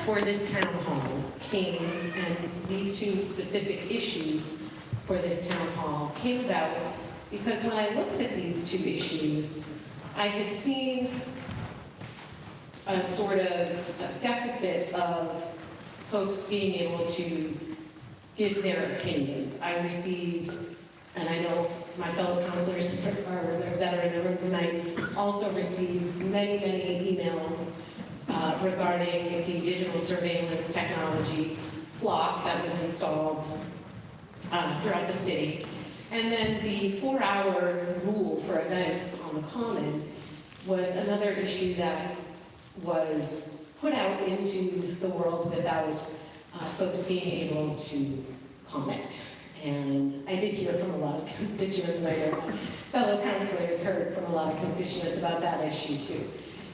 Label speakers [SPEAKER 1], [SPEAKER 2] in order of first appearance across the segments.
[SPEAKER 1] for this town hall came, and these two specific issues for this town hall came about because when I looked at these two issues, I had seen a sort of a deficit of folks being able to give their opinions. I received, and I know my fellow counselors that are in the room tonight also received many, many emails regarding the digital surveillance technology flock that was installed throughout the city. And then the 4-hour rule for events on the Common was another issue that was put out into the world without folks being able to comment. And I did hear from a lot of constituents, and I know my fellow councilors heard from a lot of constituents about that issue too.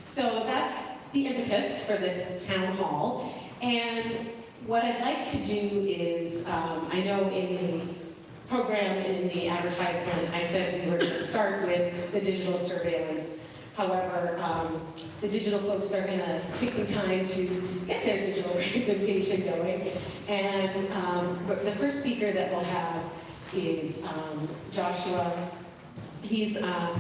[SPEAKER 1] So that's the impetus for this town hall. And what I'd like to do is, I know in the program, in the advertisement, I said we were going to start with the digital surveillance. However, the digital folks are going to take some time to get their digital presentation going. And the first speaker that we'll have is Joshua. He's a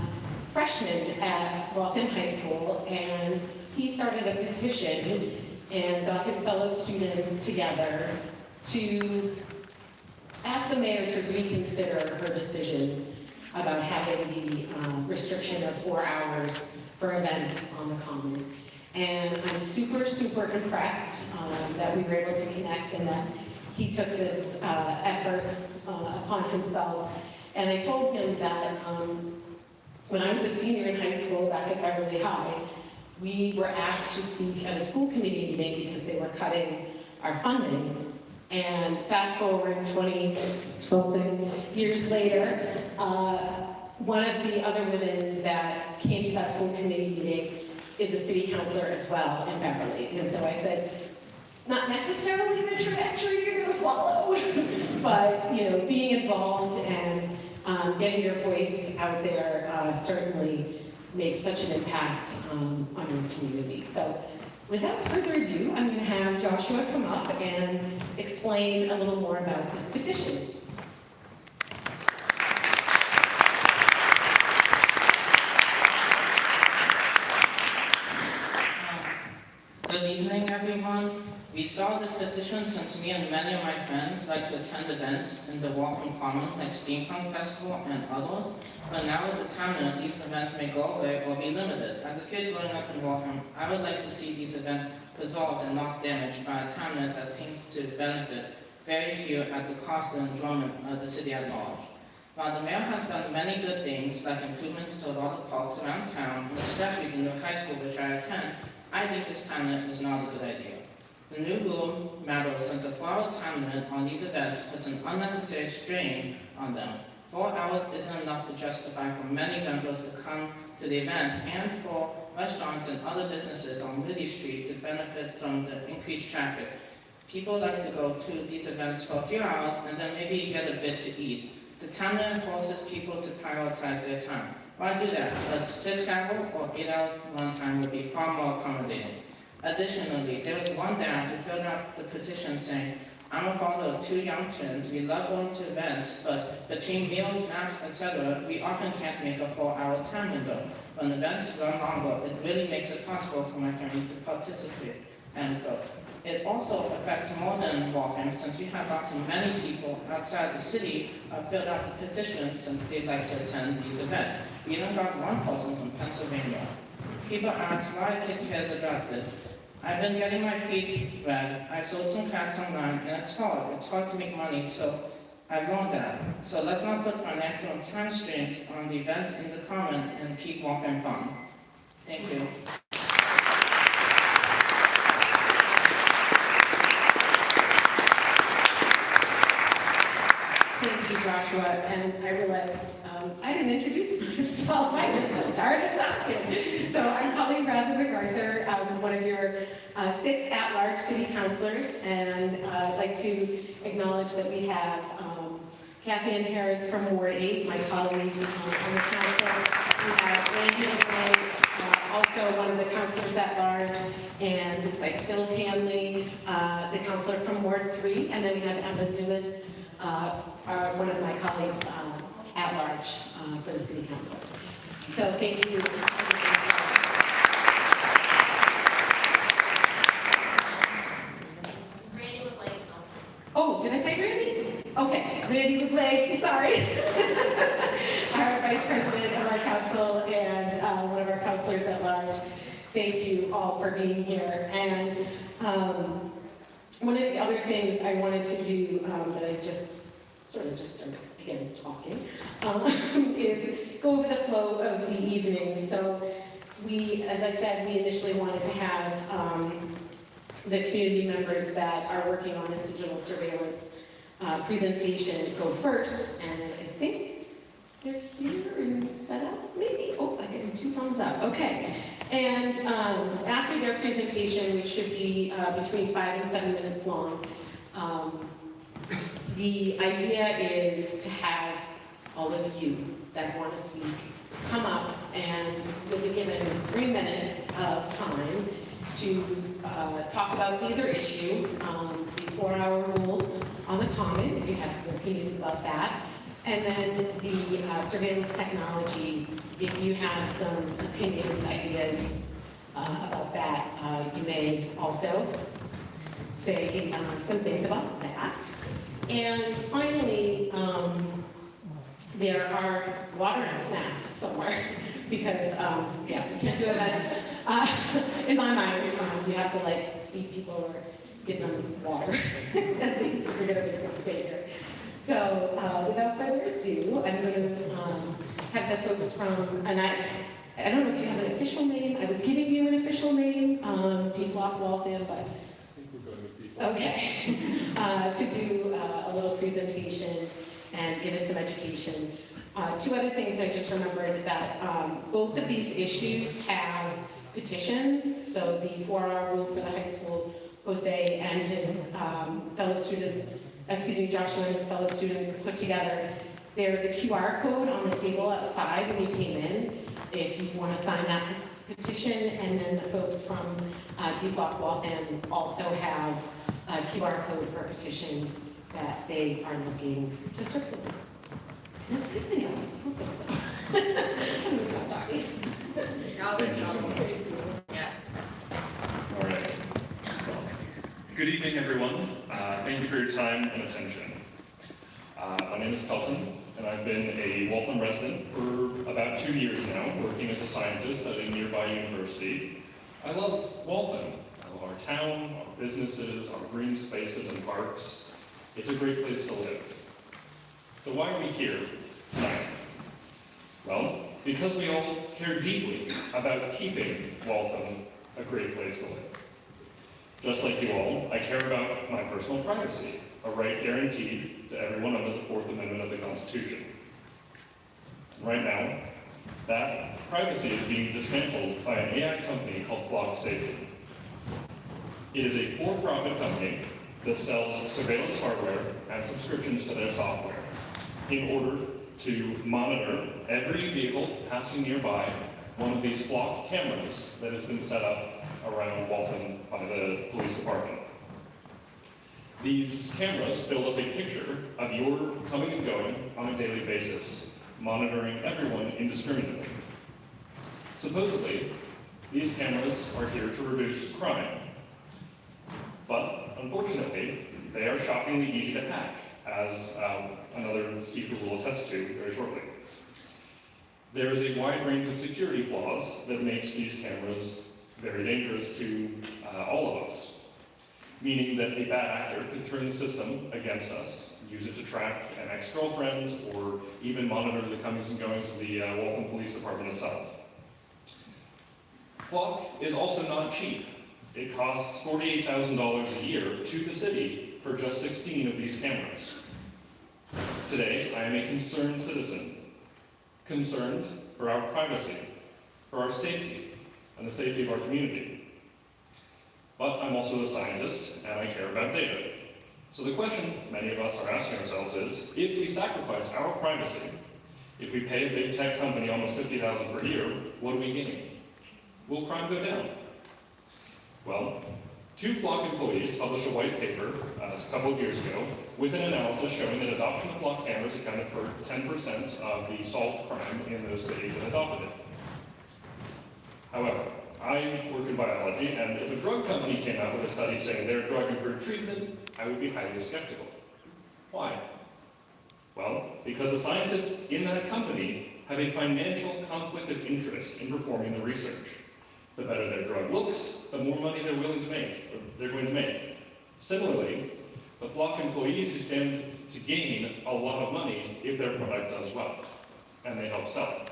[SPEAKER 1] freshman at Waltham High School, and he started a petition and got his fellow students together to ask the mayor to reconsider her decision about having the restriction of 4 hours for events on the Common. And I'm super, super impressed that we were able to connect and that he took this effort upon himself. And I told him that when I was a senior in high school back at Beverly High, we were asked to speak at a school committee meeting because they were cutting our funding. And fast forward 20-something years later, one of the other women that came to that school committee meeting is a city councilor as well in Beverly. And so I said, not necessarily the trajectory you're going to follow, but being involved and getting your voice out there certainly makes such an impact on your community. So without further ado, I'm going to have Joshua come up and explain a little more about this petition.
[SPEAKER 2] Good evening, everyone. We started the petition since me and many of my friends like to attend events in the Waltham Common, like Steampunk Festival and others. But now with the town, these events may go away or be limited. As a kid growing up in Waltham, I would like to see these events preserved and not damaged by a town that seems to benefit very few at the cost and enjoyment of the city at large. While the mayor has done many good things, like improvements to a lot of parks around town, and especially the new high school which I attend, I think this time limit is not a good idea. The new rule matters since a 4-hour time limit on these events puts an unnecessary strain on them. 4 hours isn't enough to justify for many vendors to come to the events and for restaurants and other businesses on Liddy Street to benefit from the increased traffic. People like to go to these events for a few hours and then maybe get a bit to eat. The town limit forces people to prioritize their time. Why do that? A 6-hour or 8-hour run time would be far more accommodating. Additionally, there was one dad who filled out the petition saying, I'm a father of 2 young twins. We love going to events, but between meals, naps, etc., we often can't make a 4-hour time window. When events run longer, it really makes it possible for my family to participate. End quote. It also affects more than Waltham, since we have lots of many people outside the city filled out the petition since they'd like to attend these events. We even got one person from Pennsylvania. People ask why a kid cares about this. I've been getting my feet wet. I've sold some cats online, and it's hard. It's hard to make money, so I've learned that. So let's not put financial and time strains on the events in the Common and keep Waltham fun. Thank you.
[SPEAKER 1] Thank you, Joshua. And I realized I didn't introduce myself. I just started talking. So I'm Colleen Bradley MacArthur, one of your 6 at-large city councilors, and I'd like to acknowledge that we have Kathy Ann Harris from Ward 8, my colleague on the council. We have Andy McKay, also one of the councilors at large, and looks like Phil Hanley, the councilor from Ward 3, and then we have Emma Zumas, one of my colleagues at large for the city council. So thank you. Oh, did I say Randy? Okay, Randy LeBlanc, sorry. Our vice president of our council and one of our councilors at large. Thank you all for being here. And one of the other things I wanted to do that I just started again talking is go over the flow of the evening. So we, as I said, we initially wanted to have the community members that are working on this digital surveillance presentation go first, and I think they're here and set up, maybe? Oh, I get 2 thumbs up, okay. And after their presentation, which should be between 5 and 7 minutes long, the idea is to have all of you that want to speak come up, and you'll be given 3 minutes of time to talk about either issue, the 4-hour rule on the common, if you have some opinions about that, and then the surveillance technology, if you have some opinions, ideas about that, you may also say some things about that. And finally, there are water and snacks somewhere, because, yeah, we can't do events. In my mind, you have to, like, feed people or give them water. At least we're going to be stay here. So, without further ado, I'm going to have the folks from, and I don't know if you have an official name. I was giving you an official name, D-Block Waltham, but okay, to do a little presentation and give us some education. 2 other things I just remembered, that both of these issues have petitions. So the 4-hour rule for the high school, Jose and his fellow students, Joshua and his fellow students put together. There's a QR code on the table outside when you came in, if you want to sign that petition. And then the folks from D-Block Waltham also have a QR code for a petition that they are looking to circulate. Is there anything else? I don't think so. I'm going to stop talking.
[SPEAKER 3] Thank you so much.
[SPEAKER 1] Yeah.
[SPEAKER 3] All right. Well, good evening, everyone. Thank you for your time and attention. My name is Kelton, and I've been a Waltham resident for about 2 years now, working as a scientist at a nearby university. I love Waltham. I love our town, our businesses, our green spaces and parks. It's a great place to live. So why are we here tonight? Well, because we all care deeply about keeping Waltham a great place to live. Just like you all, I care about my personal privacy, a right guaranteed to everyone under the 4th Amendment of the Constitution. Right now, that privacy is being dismantled by an AI company called Flock Safety. It is a for-profit company that sells surveillance hardware and subscriptions to their software in order to monitor every vehicle passing nearby one of these Flock cameras that has been set up around Waltham by the police department. These cameras build up a picture of your coming and going on a daily basis, monitoring everyone indiscriminately. Supposedly, these cameras are here to reduce crime. But unfortunately, they are shockingly easy to hack, as another speaker will attest to very shortly. There is a wide range of security flaws that makes these cameras very dangerous to all of us, meaning that a bad actor could turn the system against us, use it to track an ex-girlfriend, or even monitor the comings and goings of the Waltham Police Department itself. Flock is also not cheap. It costs $48,000 a year to the city for just 16 of these cameras. Today, I am a concerned citizen, concerned for our privacy, for our safety, and the safety of our community. But I'm also a scientist, and I care about data. So the question many of us are asking ourselves is, if we sacrifice our privacy, if we pay a big tech company almost $50,000 per year, what do we gain? will crime go down? Well, 2 Flock employees published a white paper a couple of years ago with an analysis showing that adoption of Flock cameras accounted for 10% of the solved crime in those cities that adopted it. However, I work in biology, and if a drug company came out with a study saying their drug improved treatment, I would be highly skeptical. Why? Well, because the scientists in that company have a financial conflict of interest in performing the research. The better their drug looks, the more money they're going to make. Similarly, the Flock employees who stand to gain a lot of money if their product does well, and they help sell it.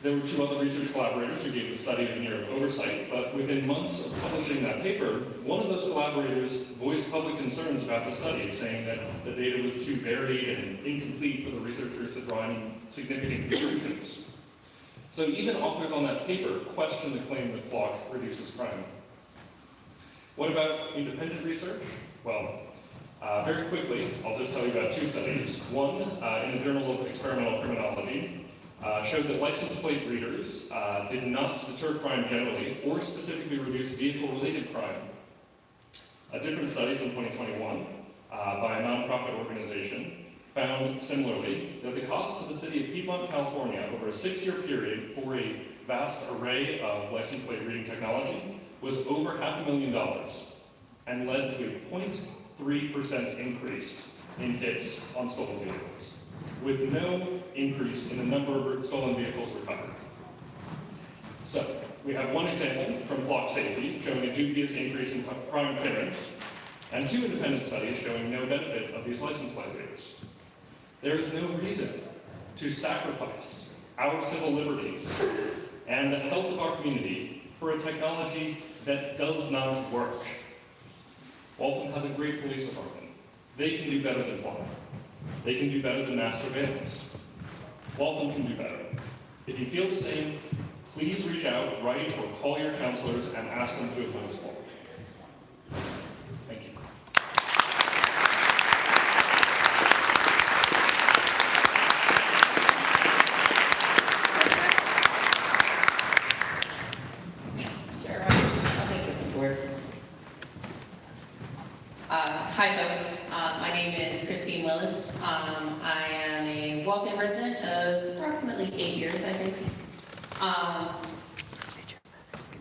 [SPEAKER 3] There were 2 other research collaborators who gave the study a year of oversight, but within months of publishing that paper, one of those collaborators voiced public concerns about the study, saying that the data was too varied and incomplete for the researchers to draw any significant conclusions. So even authors on that paper questioned the claim that Flock reduces crime. What about independent research? Well, very quickly, I'll just tell you about 2 studies. One, in the Journal of Experimental Criminology, showed that license plate readers did not deter crime generally or specifically reduce vehicle-related crime. A different study from 2021 by a nonprofit organization found similarly that the cost to the city of Piedmont, California over a 6-year period for a vast array of license plate reading technology was over $500,000 and led to a 0.3% increase in hits on stolen vehicles, with no increase in the number of stolen vehicles recovered. So, we have one example from Flock Safety showing a dubious increase in crime appearance, and 2 independent studies showing no benefit of these license plate readers. There is no reason to sacrifice our civil liberties and the health of our community for a technology that does not work. Waltham has a great police department. They can do better than Flock. They can do better than mass surveillance. Waltham can do better. If you feel the same, please reach out, write, or call your counselors and ask them to oppose Flock. Thank you.
[SPEAKER 4] Sure, I'll take this forward. Hi folks, my name is Christine Willis. I am a Waltham resident of approximately 8 years, I think.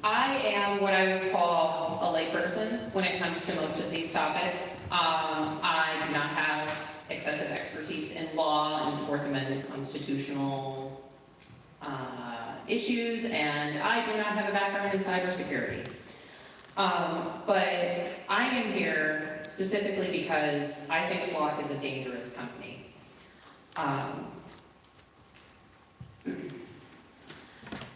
[SPEAKER 4] I am what I would call a layperson when it comes to most of these topics. I do not have excessive expertise in law and Fourth Amendment constitutional issues, and I do not have a background in cybersecurity. But I am here specifically because I think Flock is a dangerous company.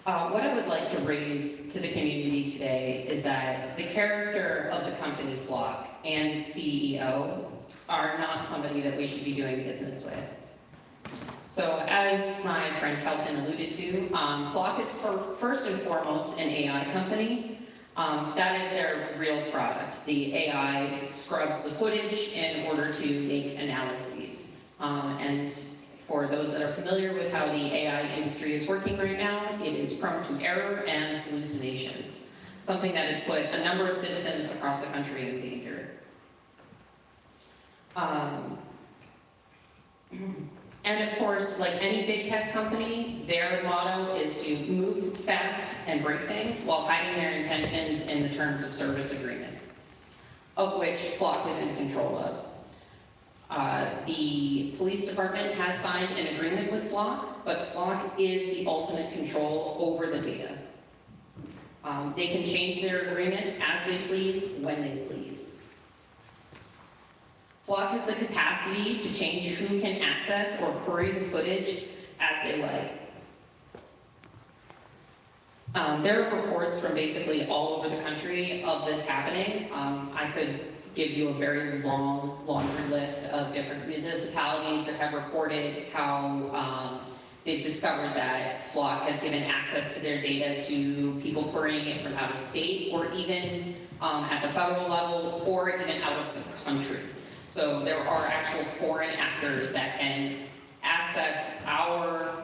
[SPEAKER 4] What I would like to raise to the community today is that the character of the company Flock and its CEO are not somebody that we should be doing business with. So as my friend Kelton alluded to, Flock is first and foremost an AI company. That is their real product. The AI scrubs the footage in order to make analyses. And for those that are familiar with how the AI industry is working right now, it is prone to error and hallucinations, something that has put a number of citizens across the country in danger. And of course, like any big tech company, their motto is to move fast and break things while hiding their intentions in the terms of service agreement, of which Flock is in control of. The police department has signed an agreement with Flock, but Flock is the ultimate control over the data. They can change their agreement as they please, when they please. Flock has the capacity to change who can access or query the footage as they like. There are reports from basically all over the country of this happening. I could give you a very long laundry list of different municipalities that have reported how they've discovered that Flock has given access to their data to people querying it from out of state, or even at the federal level, or even out of the country. So there are actual foreign actors that can access our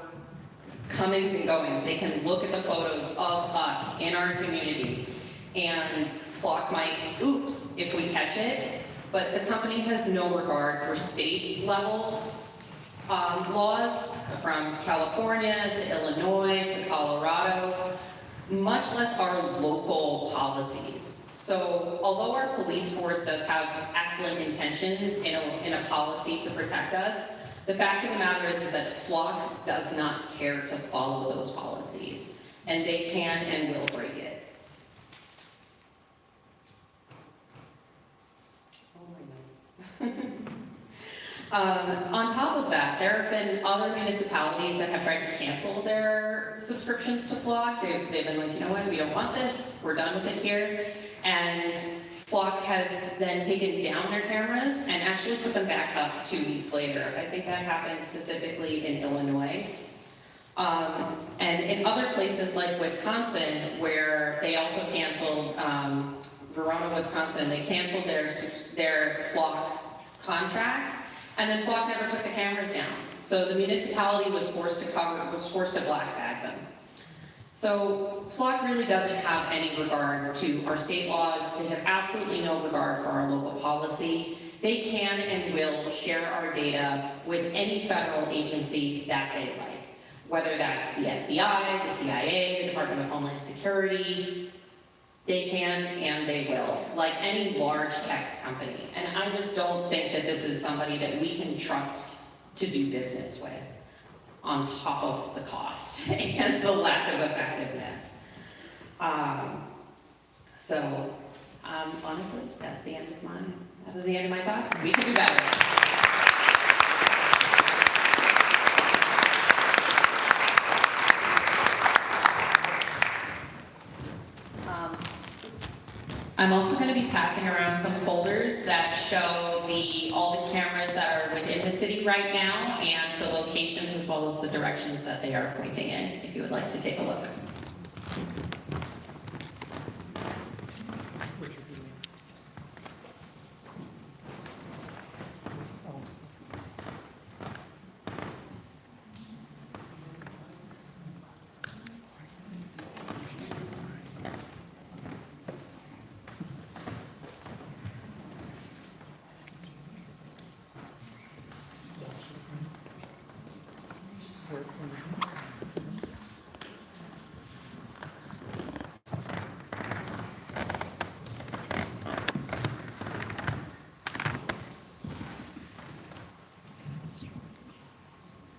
[SPEAKER 4] comings and goings. They can look at the photos of us in our community, and Flock might, oops, if we catch it, but the company has no regard for state level laws, from California to Illinois to Colorado, much less our local policies. So although our police force does have excellent intentions in a policy to protect us, the fact of the matter is that Flock does not care to follow those policies, and they can and will break it. Oh my goodness. On top of that, there have been other municipalities that have tried to cancel their subscriptions to Flock. They've been like, you know what, we don't want this, we're done with it here. And Flock has then taken down their cameras and actually put them back up 2 weeks later. I think that happened specifically in Illinois. And in other places like Wisconsin, where they also canceled, Verona, Wisconsin, they canceled their Flock contract, and then Flock never took the cameras down. So the municipality was forced to black bag them. So Flock really doesn't have any regard to our state laws. They have absolutely no regard for our local policy. They can and will share our data with any federal agency that they like, whether that's the FBI, the CIA, the Department of Homeland Security. They can and they will, like any large tech company. And I just don't think that this is somebody that we can trust to do business with, on top of the cost and the lack of effectiveness. Honestly, that's the end of my talk. We can do better. I'm also going to be passing around some folders that show all the cameras that are within the city right now, and the locations as well as the directions that they are pointing in, if you would like to take a look.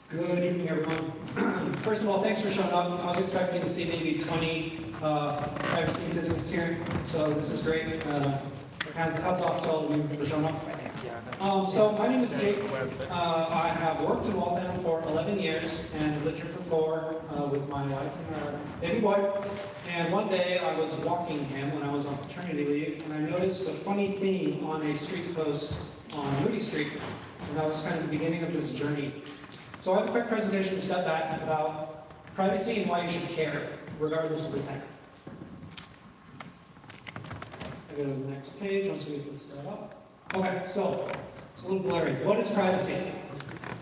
[SPEAKER 5] Good evening, everyone. First of all, thanks for showing up. I was expecting to see maybe 20 privacy enthusiasts here, so this is great. Hats off to all of you for showing up. So my name is Jake. I have worked in Waltham for 11 years and lived here for 4 with my wife and baby boy. And one day I was walking him when I was on paternity leave, and I noticed a funny theme on a street post on Moody Street, and that was kind of the beginning of this journey. So I have a quick presentation to step back about privacy and why you should care, regardless of the tech. I go to the next page once we get this set up. Okay, so it's a little blurry. What is privacy?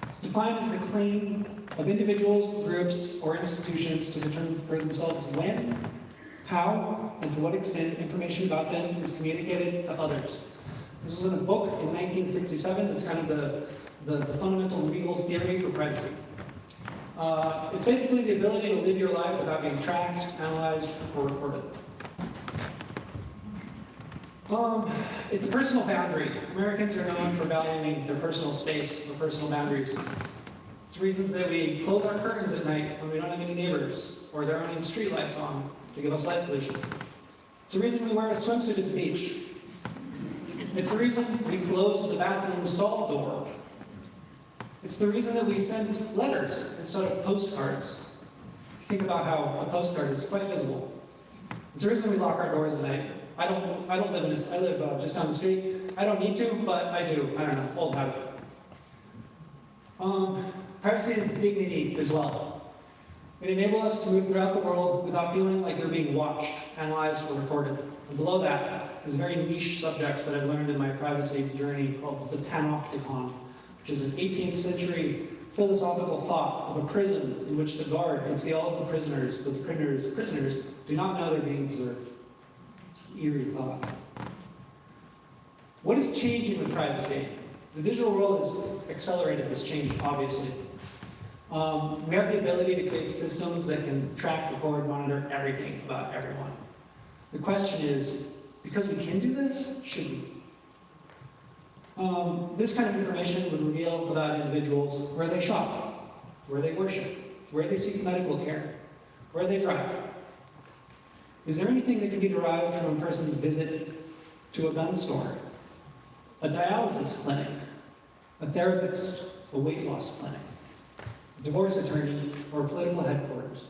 [SPEAKER 5] It's defined as the claim of individuals, groups, or institutions to determine for themselves when, how, and to what extent information about them is communicated to others. This was in a book in 1967. It's kind of the fundamental legal theory for privacy. It's basically the ability to live your life without being tracked, analyzed, or recorded. It's a personal boundary. Americans are known for valuing their personal space, their personal boundaries. It's reasons that we close our curtains at night when we don't have any neighbors, or there aren't any street lights on to give us light pollution. It's the reason we wear a swimsuit at the beach. It's the reason we close the bathroom stall door. It's the reason that we send letters instead of postcards. Think about how a postcard is quite visible. It's the reason we lock our doors at night. I don't live in this. I live just down the street. I don't need to, but I do. I don't know, old habit. Privacy is dignity as well. It enables us to move throughout the world without feeling like you're being watched, analyzed, or recorded. And below that is a very niche subject that I learned in my privacy journey called the panopticon, which is an 18th century philosophical thought of a prison in which the guard can see all of the prisoners, but the prisoners do not know they're being observed. It's an eerie thought. What is changing with privacy? The digital world has accelerated this change, obviously. We have the ability to create systems that can track, record, monitor everything about everyone. The question is, because we can do this, should we? This kind of information would reveal about individuals where they shop, where they worship, where they seek medical care, where they drive. Is there anything that can be derived from a person's visit to a gun store, a dialysis clinic, a therapist, a weight loss clinic, a divorce attorney, or political headquarters?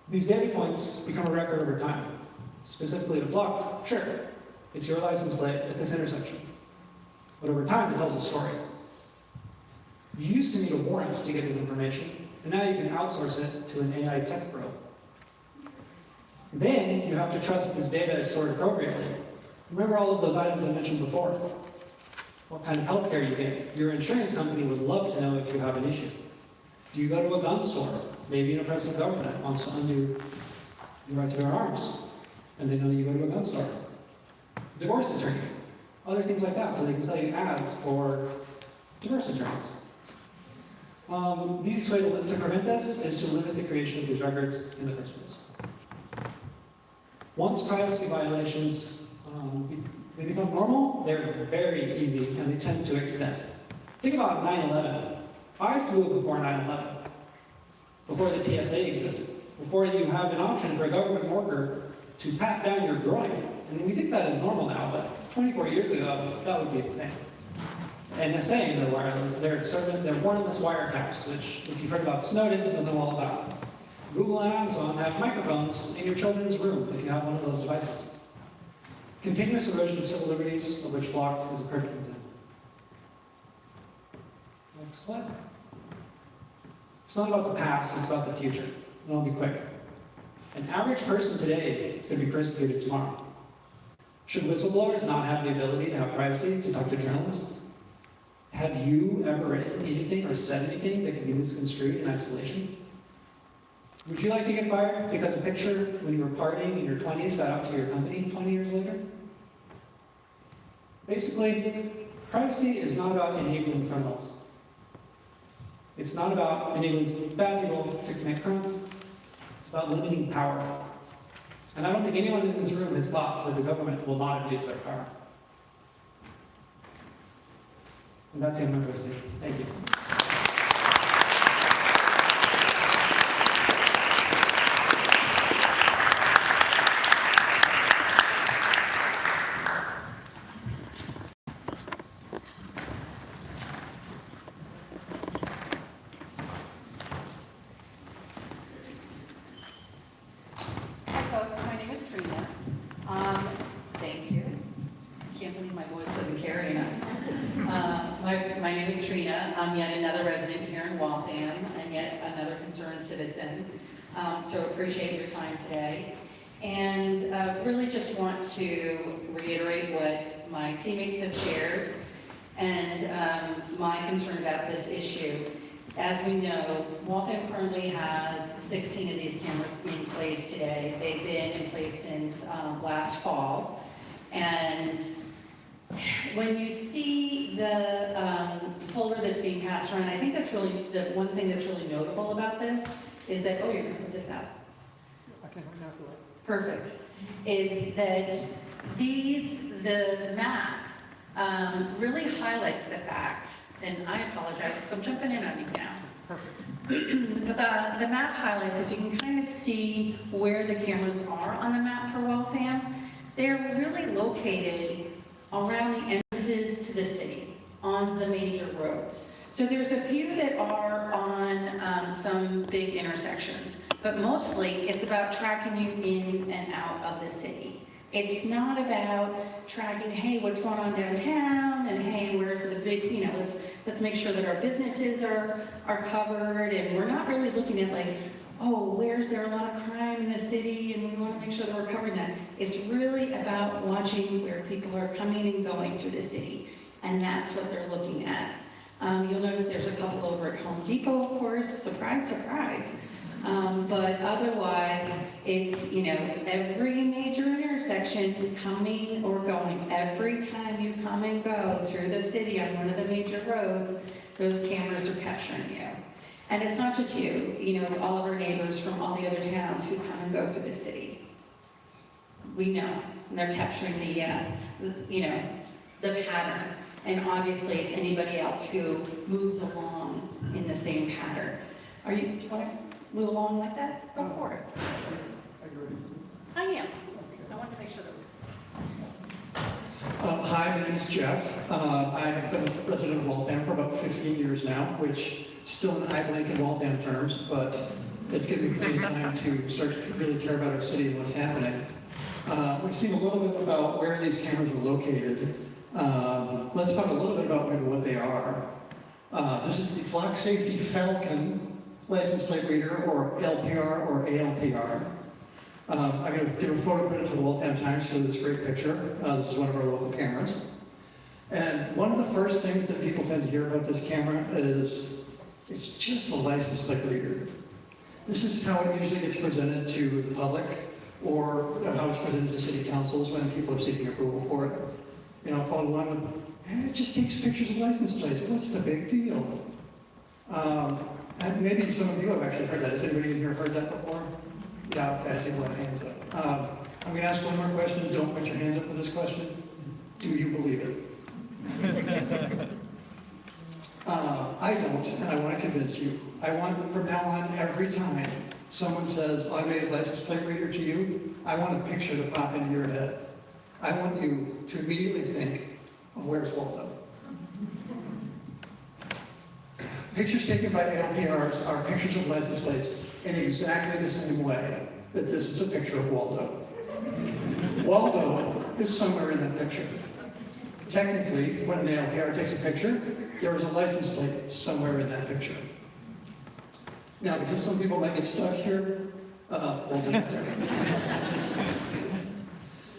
[SPEAKER 5] These data points become a record over time. Specifically, a flock, sure, it's your license plate at this intersection. But over time, it tells a story. You used to need a warrant to get this information, and now you can outsource it to an AI tech bro. Then you have to trust this data is stored appropriately. Remember all of those items I mentioned before. What kind of healthcare you get. Your insurance company would love to know if you have an issue. Do you go to a gun store? Maybe an oppressive government wants to undo your right to bear arms, and they know you go to a gun store. Divorce attorney, other things like that, so they can sell you ads for divorce attorneys. The easiest way to prevent this is to limit the creation of these records in the first place. Once privacy violations they become normal, they're very easy and they tend to extend. Think about 9/11. I flew before 9/11, before the TSA existed, before you have an option for a government worker to pat down your groin. And we think that is normal now, but 24 years ago, that would be insane. NSA and their wireless, they're warrantless wiretaps, which if you've heard about Snowden, you'll know all about. Google and Amazon have microphones in your children's room if you have one of those devices. Continuous erosion of civil liberties, of which Flock is a perfect example. Next slide. It's not about the past, it's about the future. And I'll be quick. An average person today could be persecuted tomorrow. Should whistleblowers not have the ability to have privacy to talk to journalists? Have you ever written anything or said anything that could be misconstrued in isolation? Would you like to get fired because a picture when you were partying in your 20s got out to your company 20 years later? Basically, privacy is not about enabling criminals. It's not about enabling bad people to commit crimes. It's about limiting power. And I don't think anyone in this room has thought that the government will not abuse their power. And that's the end of my presentation. Thank you.
[SPEAKER 6] Hi folks, my name is Trina. Thank you. I can't believe my voice doesn't carry enough. My name is Trina. I'm yet another resident here in Waltham and yet another concerned citizen. So appreciate your time today. And really just want to reiterate what my teammates have shared and my concern about this issue. As we know, Waltham currently has 16 of these cameras in place today. They've been in place since last fall. And when you see the folder that's being passed around, I think that's really, the one thing that's really notable about this is that, oh, you're gonna put this out.
[SPEAKER 5] Okay,
[SPEAKER 6] Perfect. Is that the map really highlights the fact, and I apologize because I'm jumping in on you now. Perfect. But the map highlights, if you can kind of see where the cameras are on the map for Waltham, they're really located around the entrances to the city, on the major roads. So there's a few that are on some big intersections, but mostly it's about tracking you in and out of the city. It's not about tracking, hey, what's going on downtown, and hey, where's the big, you know, let's make sure that our businesses are covered, and we're not really looking at like, oh, where's there a lot of crime in the city, and we want to make sure that we're covering that. It's really about watching where people are coming and going through the city, and that's what they're looking at. You'll notice there's a couple over at Home Depot, of course, surprise, surprise. But otherwise, it's, you know, every major intersection coming or going, every time you come and go through the city on one of the major roads, those cameras are capturing you. And it's not just you know, it's all of our neighbors from all the other towns who come and go through the city. We know, and they're capturing you know, the pattern. And obviously, it's anybody else who moves along in the same pattern. Do you want to move along like that? Go for it. I am. I wanted to make sure that was...
[SPEAKER 7] Hi, my name is Jeff. I've been a resident of Waltham for about 15 years now, which is still an eye blank in Waltham terms, but it's given me plenty of time to start to really care about our city and what's happening. We've seen a little bit about where these cameras are located. Let's talk a little bit about maybe what they are. This is the Flock Safety Falcon license plate reader, or LPR or ALPR. I'm going to give a photo credit to the Waltham Times for this great picture. This is one of our local cameras. And one of the first things that people tend to hear about this camera is, it's just a license plate reader. This is how it usually gets presented to the public, or how it's presented to city councils when people are seeking approval for it. You know, follow along with, it just takes pictures of license plates. What's the big deal? And maybe some of you have actually heard that. Has anybody in here heard that before? Yeah, okay, I see one hands up. I'm going to ask one more question. Don't put your hands up for this question. Do you believe it? I don't, and I want to convince you. I want, from now on, every time someone says automated license plate reader to you, I want a picture to pop into your head. I want you to immediately think of where's Waltham. Pictures taken by ALPRs are pictures of license plates in exactly the same way that this is a picture of Waldo. Waldo is somewhere in that picture. Technically, when an ALPR takes a picture, there is a license plate somewhere in that picture. Now, because some people might get stuck here, Waldo's not there.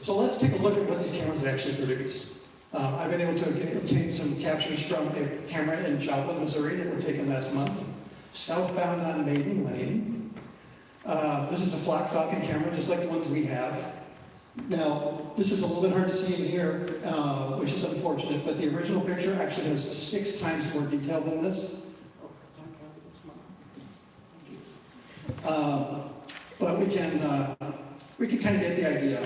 [SPEAKER 7] So let's take a look at what these cameras actually produce. I've been able to obtain some captures from a camera in Joplin, Missouri that were taken last month, southbound on Maiden Lane. This is a Flock Falcon camera, just like the ones we have. Now, this is a little bit hard to see in here, which is unfortunate, but the original picture actually has 6 times more detail than this. But we can kind of get the idea.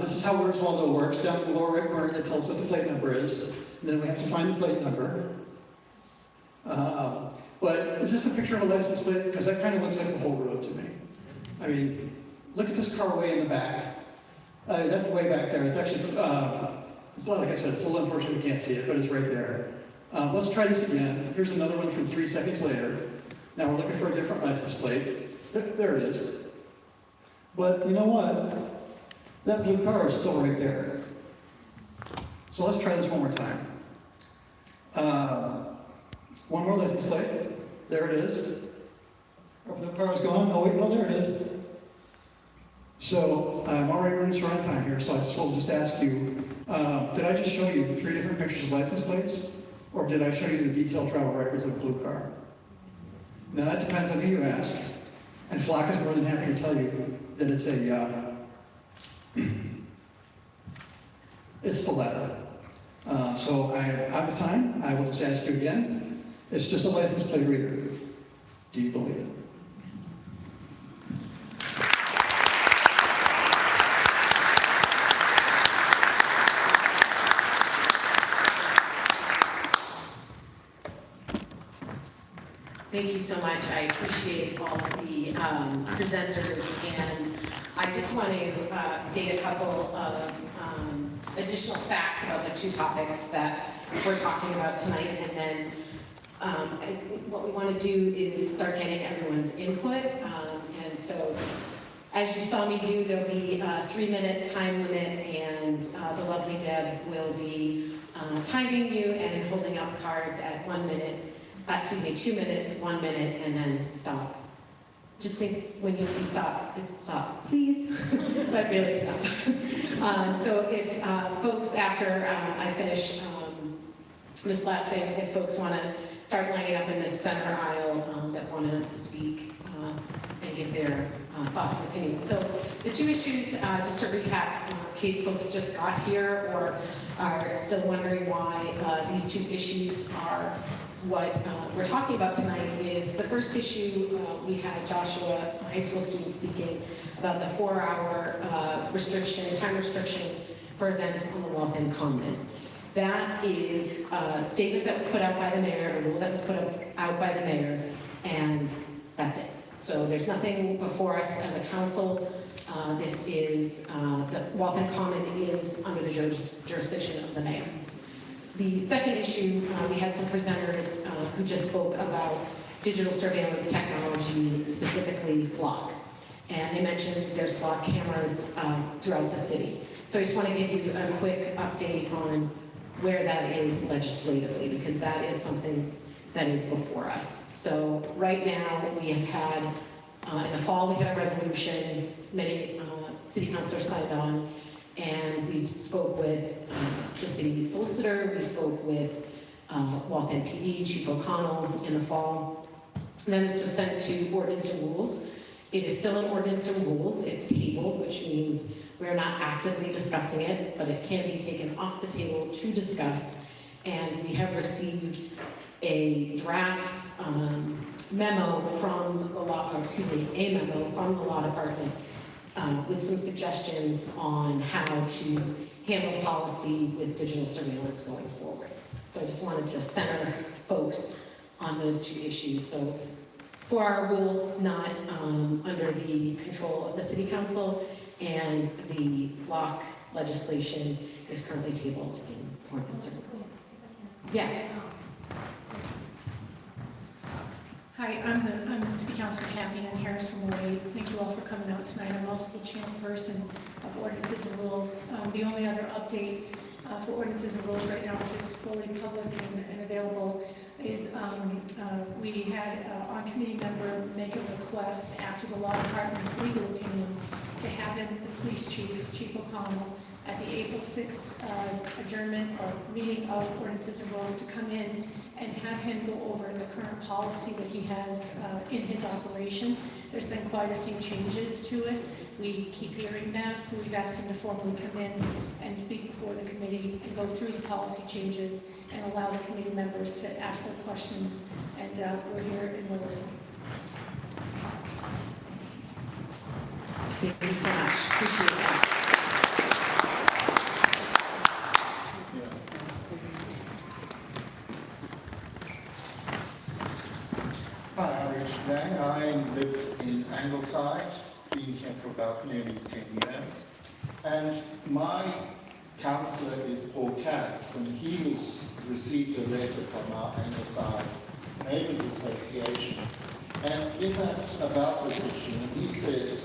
[SPEAKER 7] This is how Where's Waldo works. Down in the lower right corner, it tells what the plate number is. And then we have to find the plate number. But is this a picture of a license plate? Because that kind of looks like the whole road to me. I mean, look at this car way in the back. That's way back there. It's actually, it's not like I said, it's a little unfortunate we can't see it, but it's right there. Let's try this again. Here's another one from 3 seconds later. Now we're looking for a different license plate. There it is. But you know what? That blue car is still right there. So let's try this one more time. One more license plate. There it is. Our blue car is gone. Oh wait, no, there it is. So I'm already running short on time here, so I just will just ask you, did I just show you 3 different pictures of license plates? Or did I show you the detailed travel records of a blue car? Now that depends on who you ask. And Flock is more than happy to tell you that it's it's the latter. So I'm out of time. I will just ask you again. It's just a license plate reader. Do you believe it?
[SPEAKER 1] Thank you so much. I appreciate all of the presenters, and I just want to state a couple of additional facts about the 2 topics that we're talking about tonight, and then what we want to do is start getting everyone's input. And so, as you saw me do, there'll be a 3-minute time limit, and the lovely Deb will be timing you and holding up cards at 1 minute. 2 minutes, 1 minute, and then stop. Just think when you see stop, it's stop, please, but really stop. So if folks, after I finish This last thing, if folks want to start lining up in this center aisle that want to speak and give their thoughts and opinions. So the two issues, just to recap, in case folks just got here or are still wondering why these two issues are what we're talking about tonight, is the first issue, we had Joshua, a high school student, speaking about the 4-hour restriction, time restriction for events on the Waltham Common. That is a statement that was put out by the mayor, a rule that was put out by the mayor, and that's it. So there's nothing before us as a council. This is, the Waltham Common is under the jurisdiction of the mayor. The second issue, we had some presenters who just spoke about digital surveillance technology, specifically flock. And they mentioned there's flock cameras throughout the city. So I just want to give you a quick update on where that is legislatively, because that is something that is before us. So right now, we have had, in the fall, we had a resolution, many city councilors signed on, and we spoke with the city solicitor, we spoke with Waltham PD, Chief O'Connell in the fall. And then this was sent to ordinance and rules. It is still an ordinance and rules, it's tabled, which means we're not actively discussing it, but it can be taken off the table to discuss. And we have received a draft memo from the law, or excuse me, a memo from the law department with some suggestions on how to handle policy with digital surveillance going forward. So I just wanted to center folks on those two issues. So for our rule, not under the control of the city council, and the flock legislation is currently tabled in ordinance. Yes.
[SPEAKER 8] Hi, I'm the City Councilor Kathy Ann Harris from Wade. Thank you all for coming out tonight. I'm also the chairperson of Ordinances and Rules. The only other update for Ordinances and Rules right now, which is fully public and available, is we had our committee member make a request after the law department's legal opinion to have him, the police chief, Chief O'Connell, at the April 6th adjournment or meeting of Ordinances and Rules to come in and have him go over the current policy that he has in his operation. There's been quite a few changes to it. We keep hearing that, so we've asked him to formally come in and speak before the committee and go through the policy changes and allow the committee members to ask their questions. And we're here and we'll listen.
[SPEAKER 1] Thank you so much. Appreciate that.
[SPEAKER 9] Hi, I'm Richard Lang. I live in Angleside, been here for about nearly 10 years. And my councillor is Paul Katz, and he received a letter from our Angleside Neighbours Association. And in that, about this issue, he said,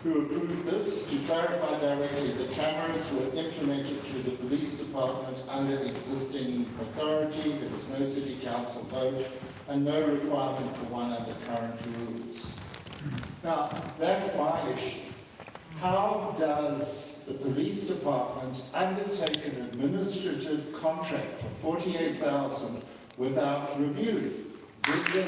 [SPEAKER 9] who approved this, to clarify directly, the cameras were implemented through the police department under existing authority. There was no city council vote and no requirement for one under current rules. Now, that's my issue. How does the police department undertake an administrative contract for $48,000 without review? Did the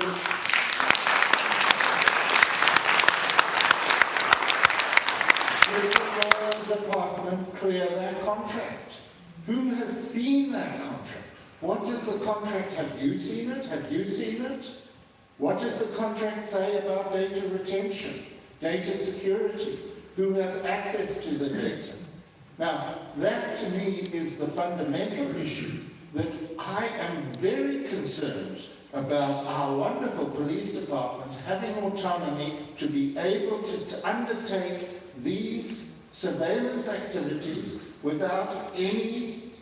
[SPEAKER 9] law department clear that contract? Who has seen that contract? What does the contract, have you seen it? Have you seen it? What does the contract say about data retention, data security? Who has access to the data? Now, that to me is the fundamental issue that I am very concerned about our wonderful police department having autonomy to be able to undertake these surveillance activities without any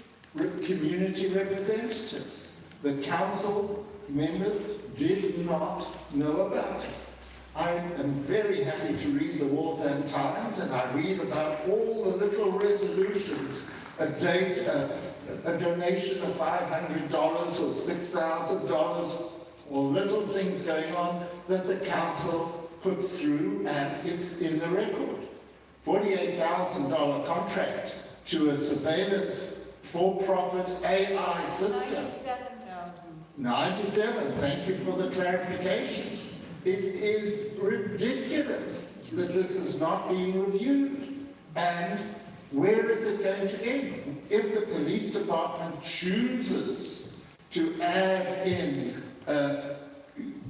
[SPEAKER 9] community representatives. The council members did not know about it. I am very happy to read the Waltham Times, and I read about all the little resolutions, a donation of $500 or $6,000, or little things going on that the council puts through, and it's in the record. $48,000 contract to a surveillance for-profit AI system. 97, thank you for the clarification. It is ridiculous that this is not being reviewed. And where is it going to end? If the police department chooses to add in a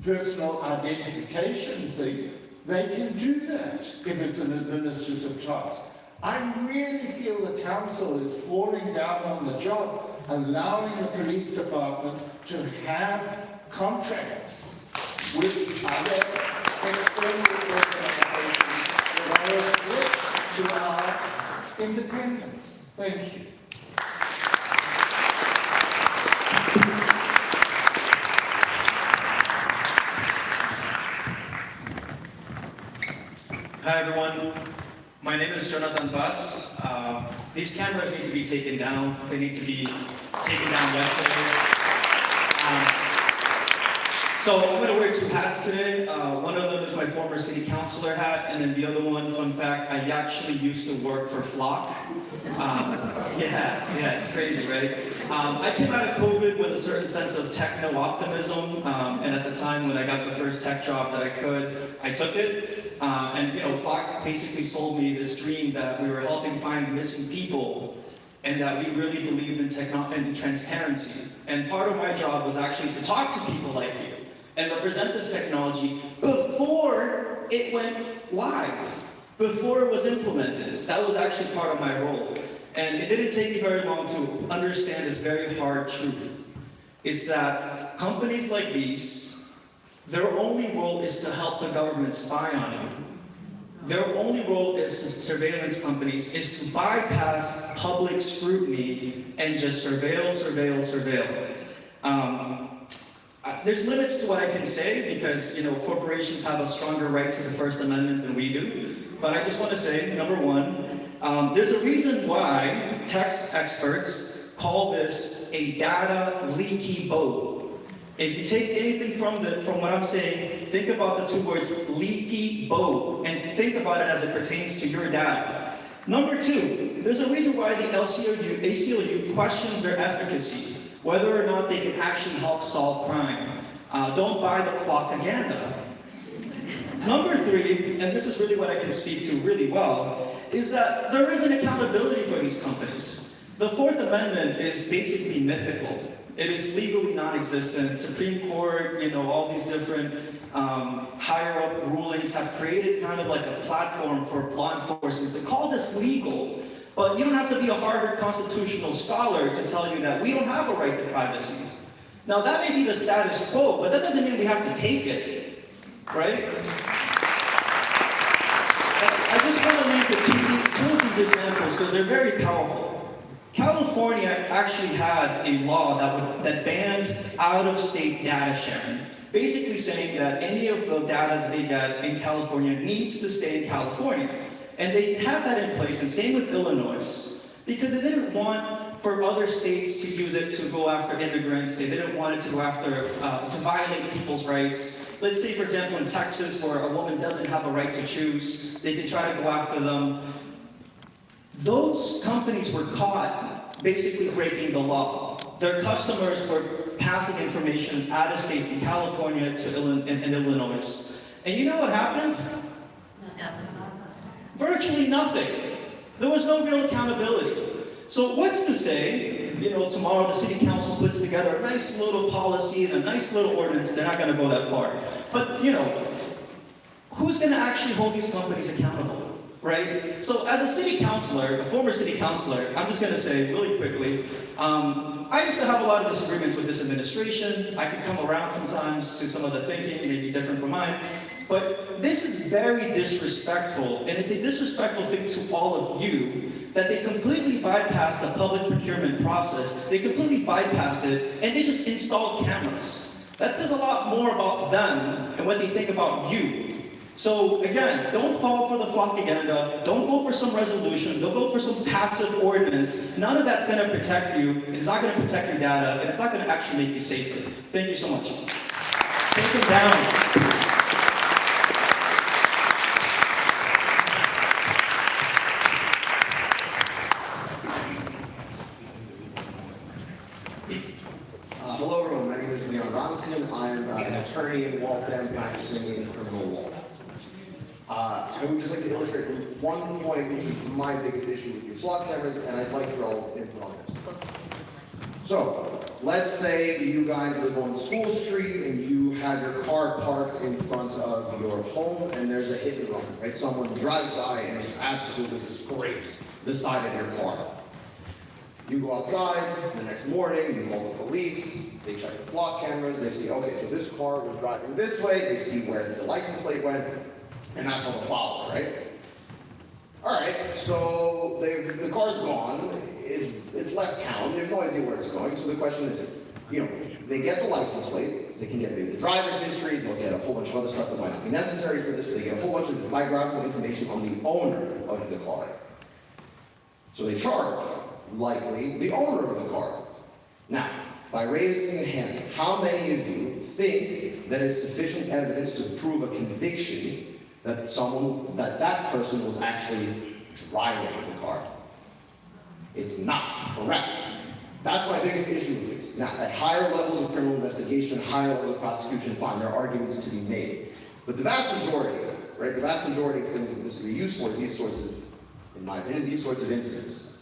[SPEAKER 9] personal identification thing, they can do that if it's an administrative task. I really feel the council is falling down on the job, allowing the police department to have contracts with other external organizations that are a threat to our independence. Thank you.
[SPEAKER 10] Hi everyone, my name is Jonathan Bass. These cameras need to be taken down. They need to be taken down yesterday. So I'm going to wear two hats today. One of them is my former city councilor hat, and then the other one, fun fact, I actually used to work for Flock. Yeah, it's crazy, right? I came out of COVID with a certain sense of techno-optimism, and at the time when I got the first tech job that I could, I took it. And Flock basically sold me this dream that we were helping find missing people, and that we really believed in transparency. And part of my job was actually to talk to people like you and represent this technology before it went live, before it was implemented. That was actually part of my role. And it didn't take me very long to understand this very hard truth, is that companies like these, their only role is to help the government spy on you. Their only role as surveillance companies is to bypass public scrutiny and just surveil. There's limits to what I can say because, corporations have a stronger right to the First Amendment than we do. But I just want to say, number one, there's a reason why tech experts call this a data leaky boat. If you take anything from what I'm saying, think about the two words leaky boat and think about it as it pertains to your data. Number two, there's a reason why the ACLU questions their efficacy, whether or not they can actually help solve crime. Don't buy the propaganda. Number three, and this is really what I can speak to really well, is that there is an accountability for these companies. The Fourth Amendment is basically mythical. It is legally non-existent. Supreme Court, all these different higher-up rulings have created kind of like a platform for law enforcement to call this legal. But you don't have to be a Harvard constitutional scholar to tell you that we don't have a right to privacy. Now that may be the status quo, but that doesn't mean we have to take it, right? I just want to make two of these examples because they're very powerful. California actually had a law that banned out-of-state data sharing, basically saying that any of the data that they get in California needs to stay in California. And they had that in place, and same with Illinois, because they didn't want for other states to use it to go after immigrants. They didn't want it to go after, to violate people's rights. Let's say, for example, in Texas, where a woman doesn't have a right to choose, they can try to go after them. Those companies were caught basically breaking the law. Their customers were passing information out of state from California to Illinois. And you know what happened? Virtually nothing. There was no real accountability. So what's to say, tomorrow the city council puts together a nice little policy and a nice little ordinance. They're not going to go that far. But, who's going to actually hold these companies accountable? Right? So as a city councilor, a former city councilor, I'm just going to say really quickly, I used to have a lot of disagreements with this administration. I could come around sometimes to some of the thinking, maybe different from mine. But this is very disrespectful, and it's a disrespectful thing to all of you that they completely bypassed the public procurement process. They completely bypassed it, and they just installed cameras. That says a lot more about them and what they think about you. So again, don't fall for the propaganda, don't go for some resolution, don't go for some passive ordinance. None of that's going to protect you, it's not going to protect your data, and it's not going to actually make you safer. Thank you so much. Take them down.
[SPEAKER 11] attorney in Waltham practicing in criminal law. I would just like to illustrate one point, which is my biggest issue with these flock cameras, and I'd like your all input on this. So, let's say you guys live on School Street and you have your car parked in front of your home and there's a hit and run, right? Someone drives by and just absolutely scrapes the side of your car. You go outside, the next morning, you call the police, they check the flock cameras, they see, okay, so this car was driving this way, they see where the license plate went, and that's how they follow, right? All right, so the car's gone, it's left town, they have no idea where it's going, so the question is, they get the license plate, they can get maybe the driver's history, they'll get a whole bunch of other stuff that might not be necessary for this, but they get a whole bunch of biographical information on the owner of the car. So they charge, likely, the owner of the car. Now, by raising a hand, how many of you think that is sufficient evidence to prove a conviction that that person was actually driving the car? It's not correct. That's my biggest issue with this. Now, at higher levels of criminal investigation, higher levels of prosecution, fine, there are arguments to be made. But the vast majority, right, the vast majority of things that this would be used for, these sorts of, in my opinion, these sorts of incidents.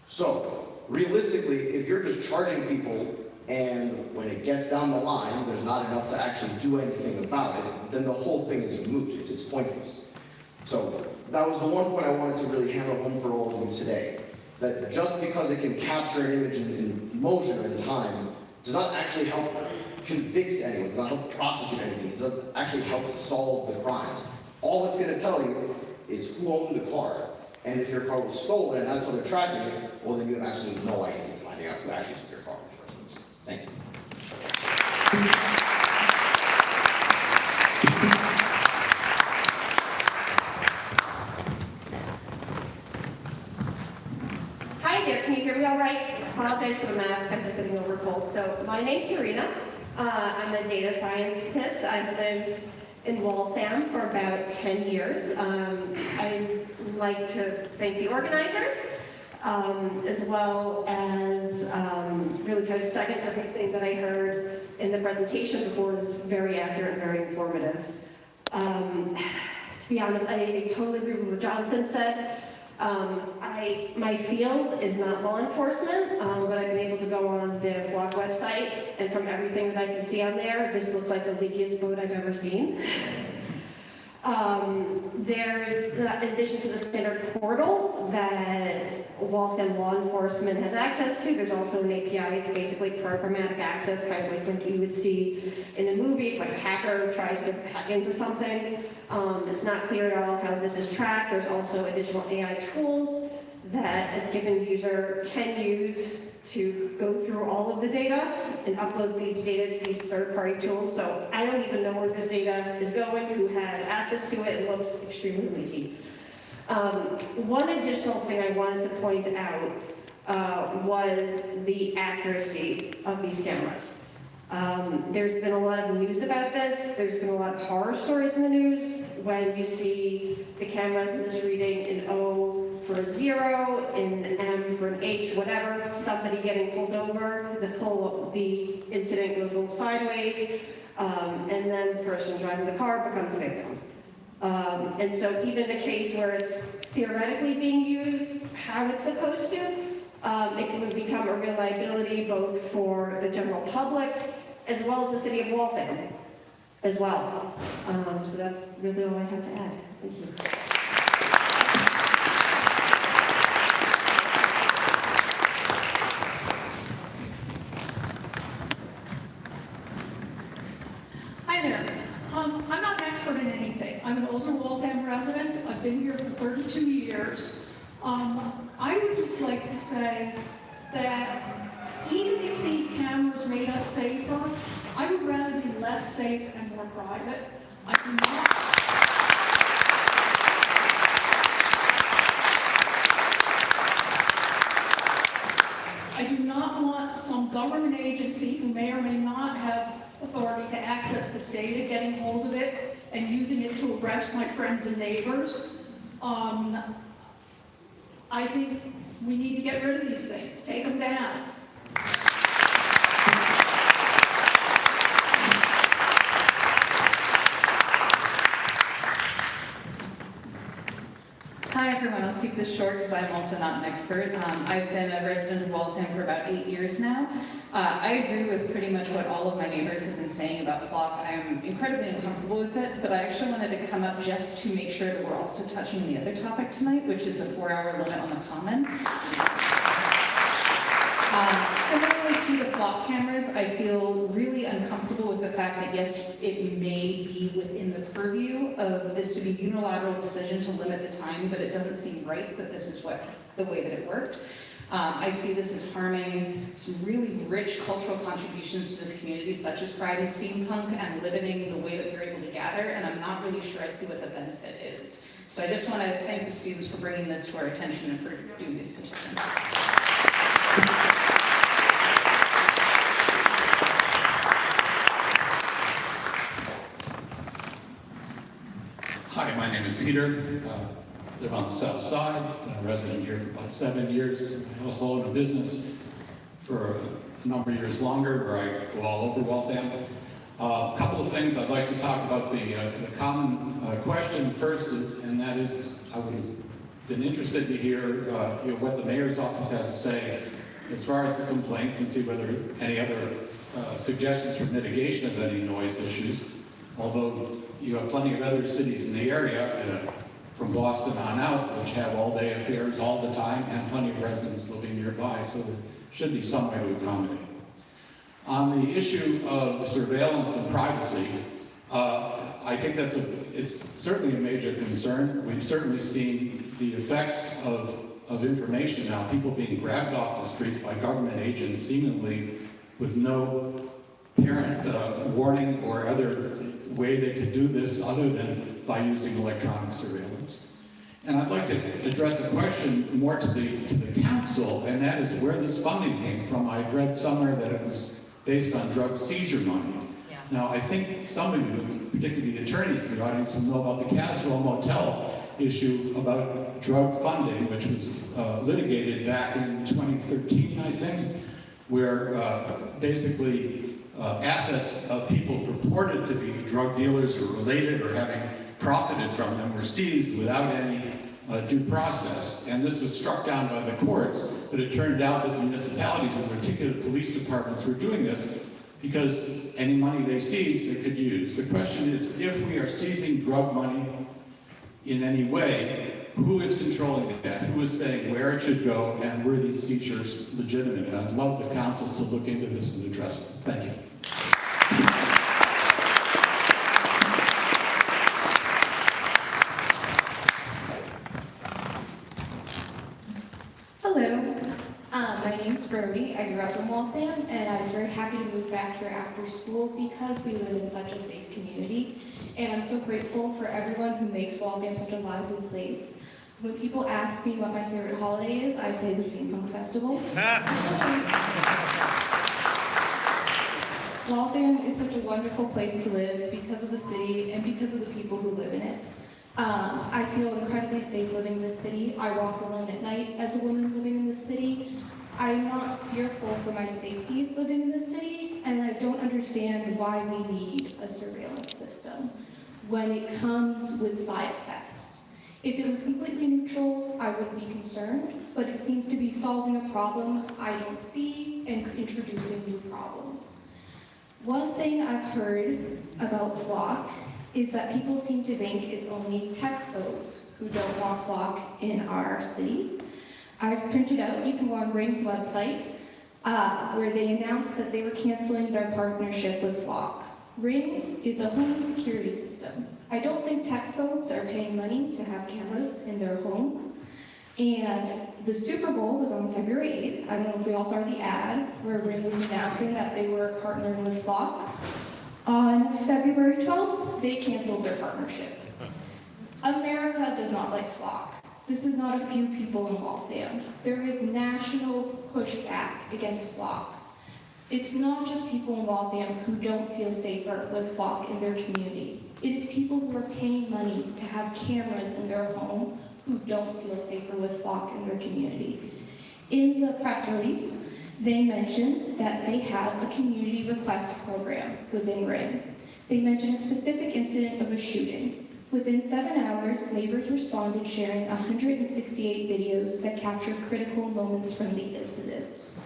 [SPEAKER 11] So, realistically, if you're just charging people and when it gets down the line, there's not enough to actually do anything about it, then the whole thing is moot. It's pointless. So that was the one point I wanted to really hammer home for all of you today. That just because it can capture an image in motion or in time does not actually help convict anyone, does not help prosecute anything, it doesn't actually help solve the crime. All it's going to tell you is who owned the car. And if your car was stolen and that's how they're tracking it, well then you have absolutely no idea finding out who actually took your car in the first place. Thank you.
[SPEAKER 12] Hi there, can you hear me all right? Apologize for the mask, I'm just getting over a cold. So my name's Serena. I'm a data scientist. I've lived in Waltham for about 10 years. I'd like to thank the organizers, as well as really kind of second everything that I heard in the presentation before. Was very accurate and very informative. To be honest, I totally agree with what Jonathan said. My field is not law enforcement, but I've been able to go on the Flock website, and from everything that I can see on there, this looks like the leakiest boat I've ever seen. There's, in addition to the standard portal that Waltham law enforcement has access to, there's also an API. It's basically programmatic access, kind of like what you would see in a movie, if like a hacker tries to hack into something. It's not clear at all how this is tracked. There's also additional AI tools that a given user can use to go through all of the data and upload these data to these third-party tools. So I don't even know where this data is going, who has access to it. It looks extremely leaky. One additional thing I wanted to point out was the accuracy of these cameras. There's been a lot of news about this. There's been a lot of horror stories in the news when you see the cameras misreading an O for a 0, an M for an H, whatever, somebody getting pulled over, the incident goes a little sideways, and then the person driving the car becomes a victim. And so even in a case where it's theoretically being used how it's supposed to, it can become a real liability both for the general public as well as the city of Waltham as well. So that's really all I have to add. Thank you.
[SPEAKER 8] Hi there. I'm not an expert in anything. I'm an older Waltham resident. I've been here for 32 years. I would just like to say that even if these cameras made us safer, I would rather be less safe and more private. I do not want some government agency who may or may not have authority to access this data, getting hold of it and using it to arrest my friends and neighbors. I think we need to get rid of these things, take them down.
[SPEAKER 6] this short because I'm also not an expert. I've been a resident of Waltham for about 8 years now. I agree with pretty much what all of my neighbors have been saying about flock. I'm incredibly uncomfortable with it, but I actually wanted to come up just to make sure that we're also touching the other topic tonight, which is the 4-hour limit on the common. Similarly to the flock cameras, I feel really uncomfortable with the fact that yes, it may be within the purview of this to be a unilateral decision to limit the time, but it doesn't seem right that this is the way that it worked. I see this as harming some really rich cultural contributions to this community, such as pride and steampunk and limiting the way that we're able to gather, and I'm not really sure I see what the benefit is. So I just want to thank the students for bringing this to our attention and for doing these petitions.
[SPEAKER 13] Hi, my name is Peter. Live on the south side. Been a resident here for about 7 years. I also own a business for a number of years longer where I go all over Waltham. A couple of things I'd like to talk about the common question first, and that is I would have been interested to hear what the mayor's office had to say as far as the complaints and see whether any other suggestions for mitigation of any noise issues. Although you have plenty of other cities in the area, from Boston on out, which have all-day affairs all the time, and plenty of residents living nearby, so there should be some way to accommodate. On the issue of surveillance and privacy, I think it's certainly a major concern. We've certainly seen the effects of information now, people being grabbed off the street by government agents seemingly with no apparent warning or other way they could do this other than by using electronic surveillance. And I'd like to address a question more to the council, and that is where this funding came from. I read somewhere that it was based on drug seizure money.
[SPEAKER 6] Yeah.
[SPEAKER 13] Now, I think some of you, particularly the attorneys in the audience, will know about the Casserole Motel issue about drug funding, which was litigated back in 2013, I think, where basically assets of people purported to be drug dealers or related or having profited from them were seized without any due process. And this was struck down by the courts, but it turned out that municipalities, in particular police departments, were doing this because any money they seized they could use. The question is, if we are seizing drug money in any way, who is controlling that? Who is saying where it should go, and were these seizures legitimate? And I'd love the council to look into this and address it. Thank you.
[SPEAKER 14] Hello, my name's Brody. I grew up in Waltham, and I was very happy to move back here after school because we live in such a safe community. And I'm so grateful for everyone who makes Waltham such a lively place. When people ask me what my favorite holiday is, I say the Steampunk Festival. Waltham is such a wonderful place to live because of the city and because of the people who live in it. I feel incredibly safe living in this city. I walk alone at night as a woman living in this city. I'm not fearful for my safety living in this city, and I don't understand why we need a surveillance system when it comes with side effects. If it was completely neutral, I wouldn't be concerned, but it seems to be solving a problem I don't see and introducing new problems. One thing I've heard about Flock is that people seem to think it's only tech folks who don't want Flock in our city. I've printed out, you can go on Ring's website, where they announced that they were canceling their partnership with Flock. Ring is a home security system. I don't think tech folks are paying money to have cameras in their homes. And the Super Bowl was on February 8th. I don't know if we all saw the ad where Ring was announcing that they were partnering with Flock. On February 12th, they canceled their partnership. America does not like Flock. This is not a few people in Waltham. There is national pushback against Flock. It's not just people in Waltham who don't feel safer with Flock in their community. It is people who are paying money to have cameras in their home who don't feel safer with Flock in their community. In the press release, they mentioned that they have a community request program within Ring. They mentioned a specific incident of a shooting. Within 7 hours, neighbors responded sharing 168 videos that captured critical moments from the incidents.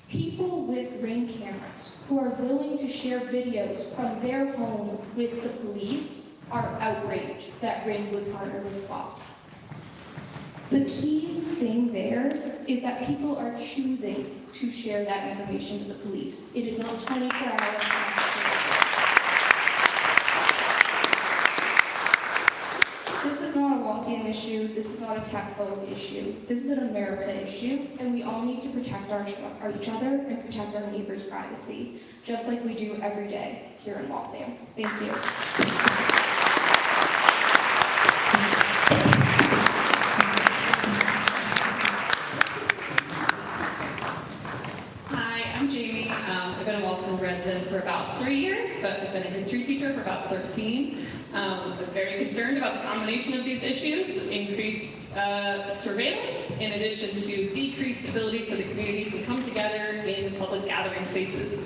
[SPEAKER 14] People with Ring cameras who are willing to share videos from their home with the police are outraged that Ring would partner with Flock. The key thing there is that people are choosing to share that information with the police. It is not 24 hours. This is not a Waltham issue. This is not a tech-phobe issue. This is an America issue, and we all need to protect each other and protect our neighbors' privacy, just like we do every day here in Waltham. Thank you.
[SPEAKER 15] Hi, I'm Jamie. I've been a Waltham resident for about 3 years, but I've been a history teacher for about 13. I was very concerned about the combination of these issues, increased surveillance, in addition to decreased ability for the community to come together in public gathering spaces.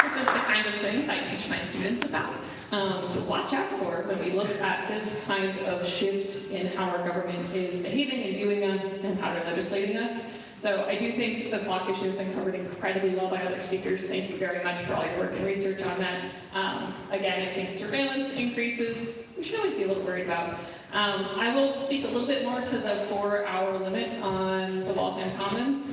[SPEAKER 15] This is the kind of things I teach my students about, to watch out for when we look at this kind of shift in how our government is behaving and viewing us and how they're legislating us. So I do think the Flock issue has been covered incredibly well by other speakers. Thank you very much for all your work and research on that. Again, I think surveillance increases, we should always be a little worried about. I will speak a little bit more to the 4-hour limit on the Waltham Commons.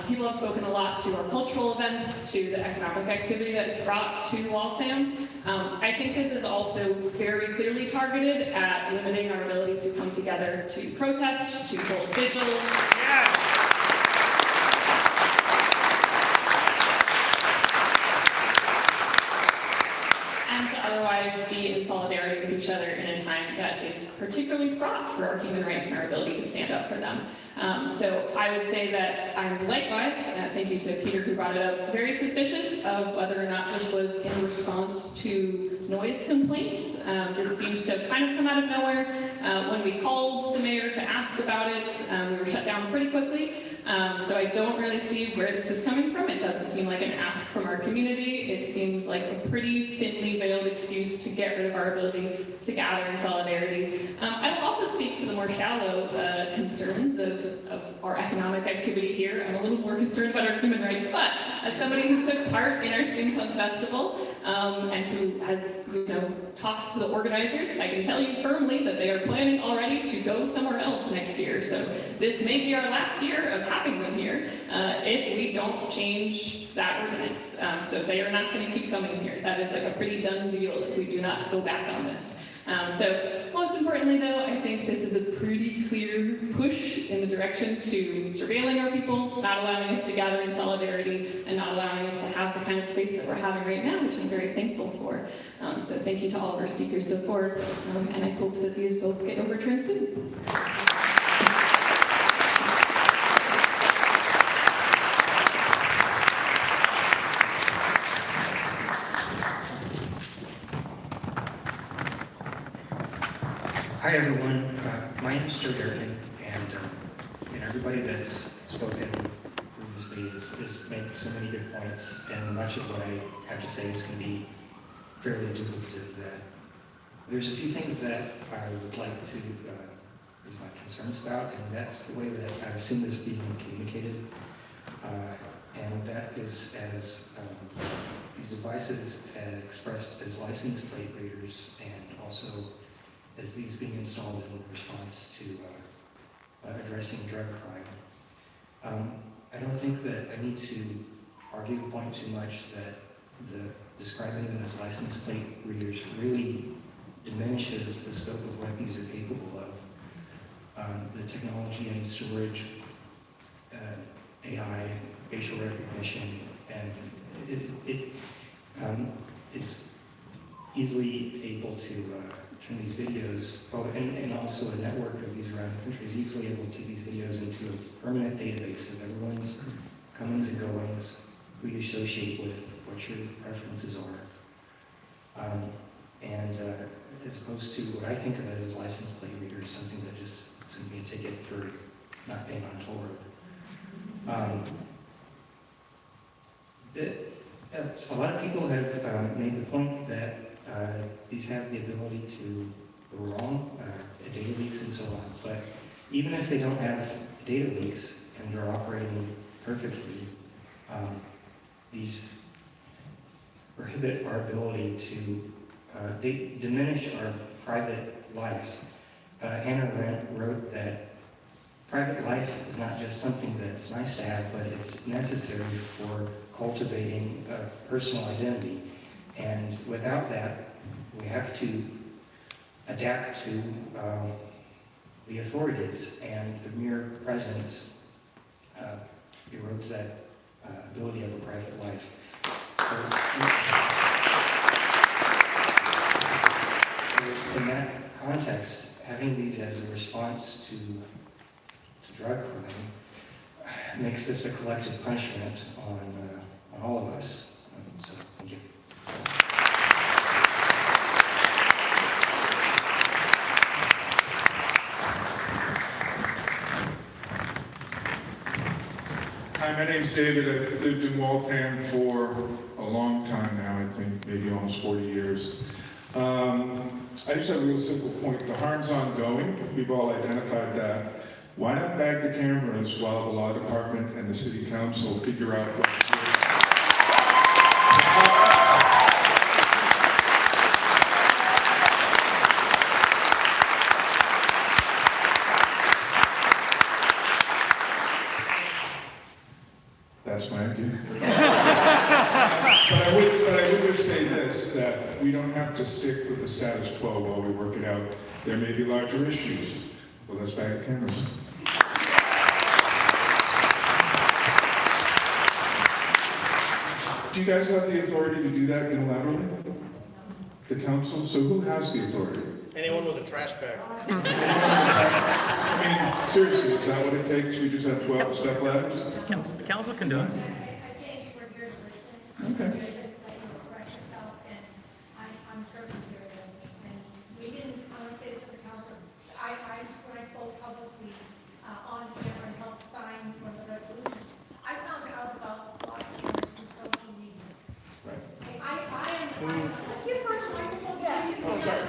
[SPEAKER 15] People have spoken a lot to our cultural events, to the economic activity that's brought to Waltham. I think this is also very clearly targeted at limiting our ability to come together to protest, to hold vigils. Yeah. And to otherwise be in solidarity with each other in a time that is particularly fraught for our human rights and our ability to stand up for them. So I would say that I'm likewise, thank you to Peter who brought it up, very suspicious of whether or not this was in response to noise complaints. This seems to have kind of come out of nowhere. When we called the mayor to ask about it, we were shut down pretty quickly. So I don't really see where this is coming from. It doesn't seem like an ask from our community. It seems like a pretty thinly veiled excuse to get rid of our ability to gather in solidarity. I will also speak to the more shallow concerns of our economic activity here. I'm a little more concerned about our human rights, but as somebody who took part in our Steampunk Festival, and who has, talks to the organizers, I can tell you firmly that they are planning already to go somewhere else next year. So this may be our last year of having them here if we don't change that ordinance. So they are not going to keep coming here. That is like a pretty done deal if we do not go back on this. So most importantly though, I think this is a pretty clear push in the direction to surveilling our people, not allowing us to gather in solidarity, and not allowing us to have the kind of space that we're having right now, which I'm very thankful for. So thank you to all of our speakers before, and I hope that these both get overturned soon.
[SPEAKER 16] Hi everyone, my name is Joe Durkin, and everybody that's spoken previously is making so many good points, and much of what I have to say is going to be fairly duplicative of that. There's a few things that I would like to raise my concerns about, and that's the way that I've seen this being communicated, and that is as these devices expressed as license plate readers, and also as these being installed in response to addressing drug crime. I don't think that I need to argue the point too much that describing them as license plate readers really diminishes the scope of what these are capable of. The technology and storage, AI, facial recognition, and it is easily able to turn these videos, and also a network of these around the country is easily able to take these videos into a permanent database of everyone's comings and goings, who you associate with, what your preferences are. And as opposed to what I think of as a license plate reader, is something that just sends me a ticket for not paying on toll road. A lot of people have made the point that these have the ability to go wrong, data leaks and so on. But even if they don't have data leaks and they're operating perfectly, these prohibit our ability to, they diminish our private lives. Hannah Arendt wrote that private life is not just something that's nice to have, but it's necessary for cultivating a personal identity. And without that, we have to adapt to the authorities, and the mere presence erodes that ability of a private life. So in that context, having these as a response to drug crime makes this a collective punishment on all of us. So thank you.
[SPEAKER 17] Hi, my name's David. I've lived in Waltham for a long time now, I think maybe almost 40 years. I just have a real simple point. The harm's ongoing. We've all identified that. Why not bag the cameras while the law department and the city council figure out what to do? That's my idea. But I would just say this, that we don't have to stick with the status quo while we work it out. There may be larger issues. Well, let's bag the cameras. Do you guys have the authority to do that unilaterally? The council? So who has the authority?
[SPEAKER 18] Anyone with a trash bag.
[SPEAKER 17] I mean, seriously, is that what it takes? We just have 12 step ladders?
[SPEAKER 18] The council can do it.
[SPEAKER 17] Okay.
[SPEAKER 19] I'm certainly here to listen, and we didn't, I want to say this as a counselor, when I spoke publicly on camera and helped sign one of the resolutions, I found out about block cameras through social media.
[SPEAKER 17] Right.
[SPEAKER 19] Give first microphone, please.
[SPEAKER 17] Oh, sorry.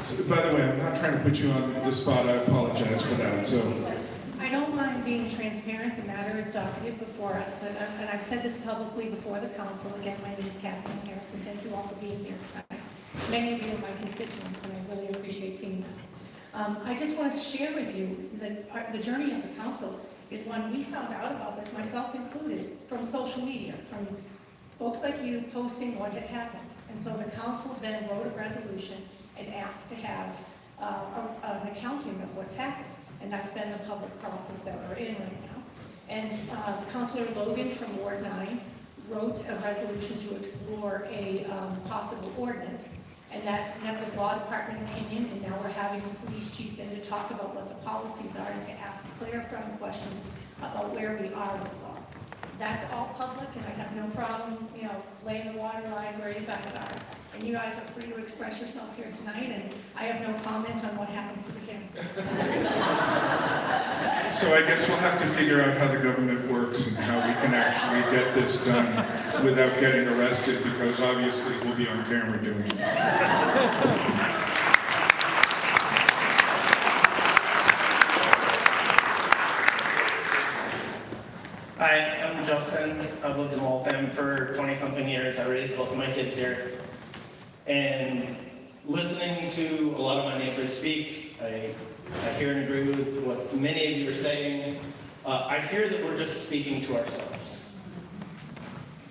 [SPEAKER 17] So, by the way, I'm not trying to put you on the spot. I apologize for that. So.
[SPEAKER 8] I don't mind being transparent. The matter is docketed before us, but and I've said this publicly before the council. Again, my name is Kathleen Harrison. Thank you all for being here tonight. Many of you are my constituents, and I really appreciate seeing that. I just want to share with you that the journey of the council is when we found out about this, myself included, from social media, from folks like you posting what had happened. And so the council then wrote a resolution and asked to have an accounting of what's happened. And that's been the public process that we're in right now. And Councilor Logan from Ward 9 wrote a resolution to explore a possible ordinance. And that was law department opinion, and now we're having the police chief in to talk about what the policies are and to ask clarifying questions about where we are with law. That's all public, and I have no problem, laying the water line where you guys are. And you guys are free to express yourself here tonight, and I have no comment on what happens to the camera.
[SPEAKER 17] So I guess we'll have to figure out how the government works and how we can actually get this done without getting arrested, because obviously we'll be on camera doing it.
[SPEAKER 18] Hi, I'm Justin. I've lived in Waltham for 20-something years. I raised both of my kids here. And listening to a lot of my neighbors speak, I hear and agree with what many of you are saying. I fear that we're just speaking to ourselves.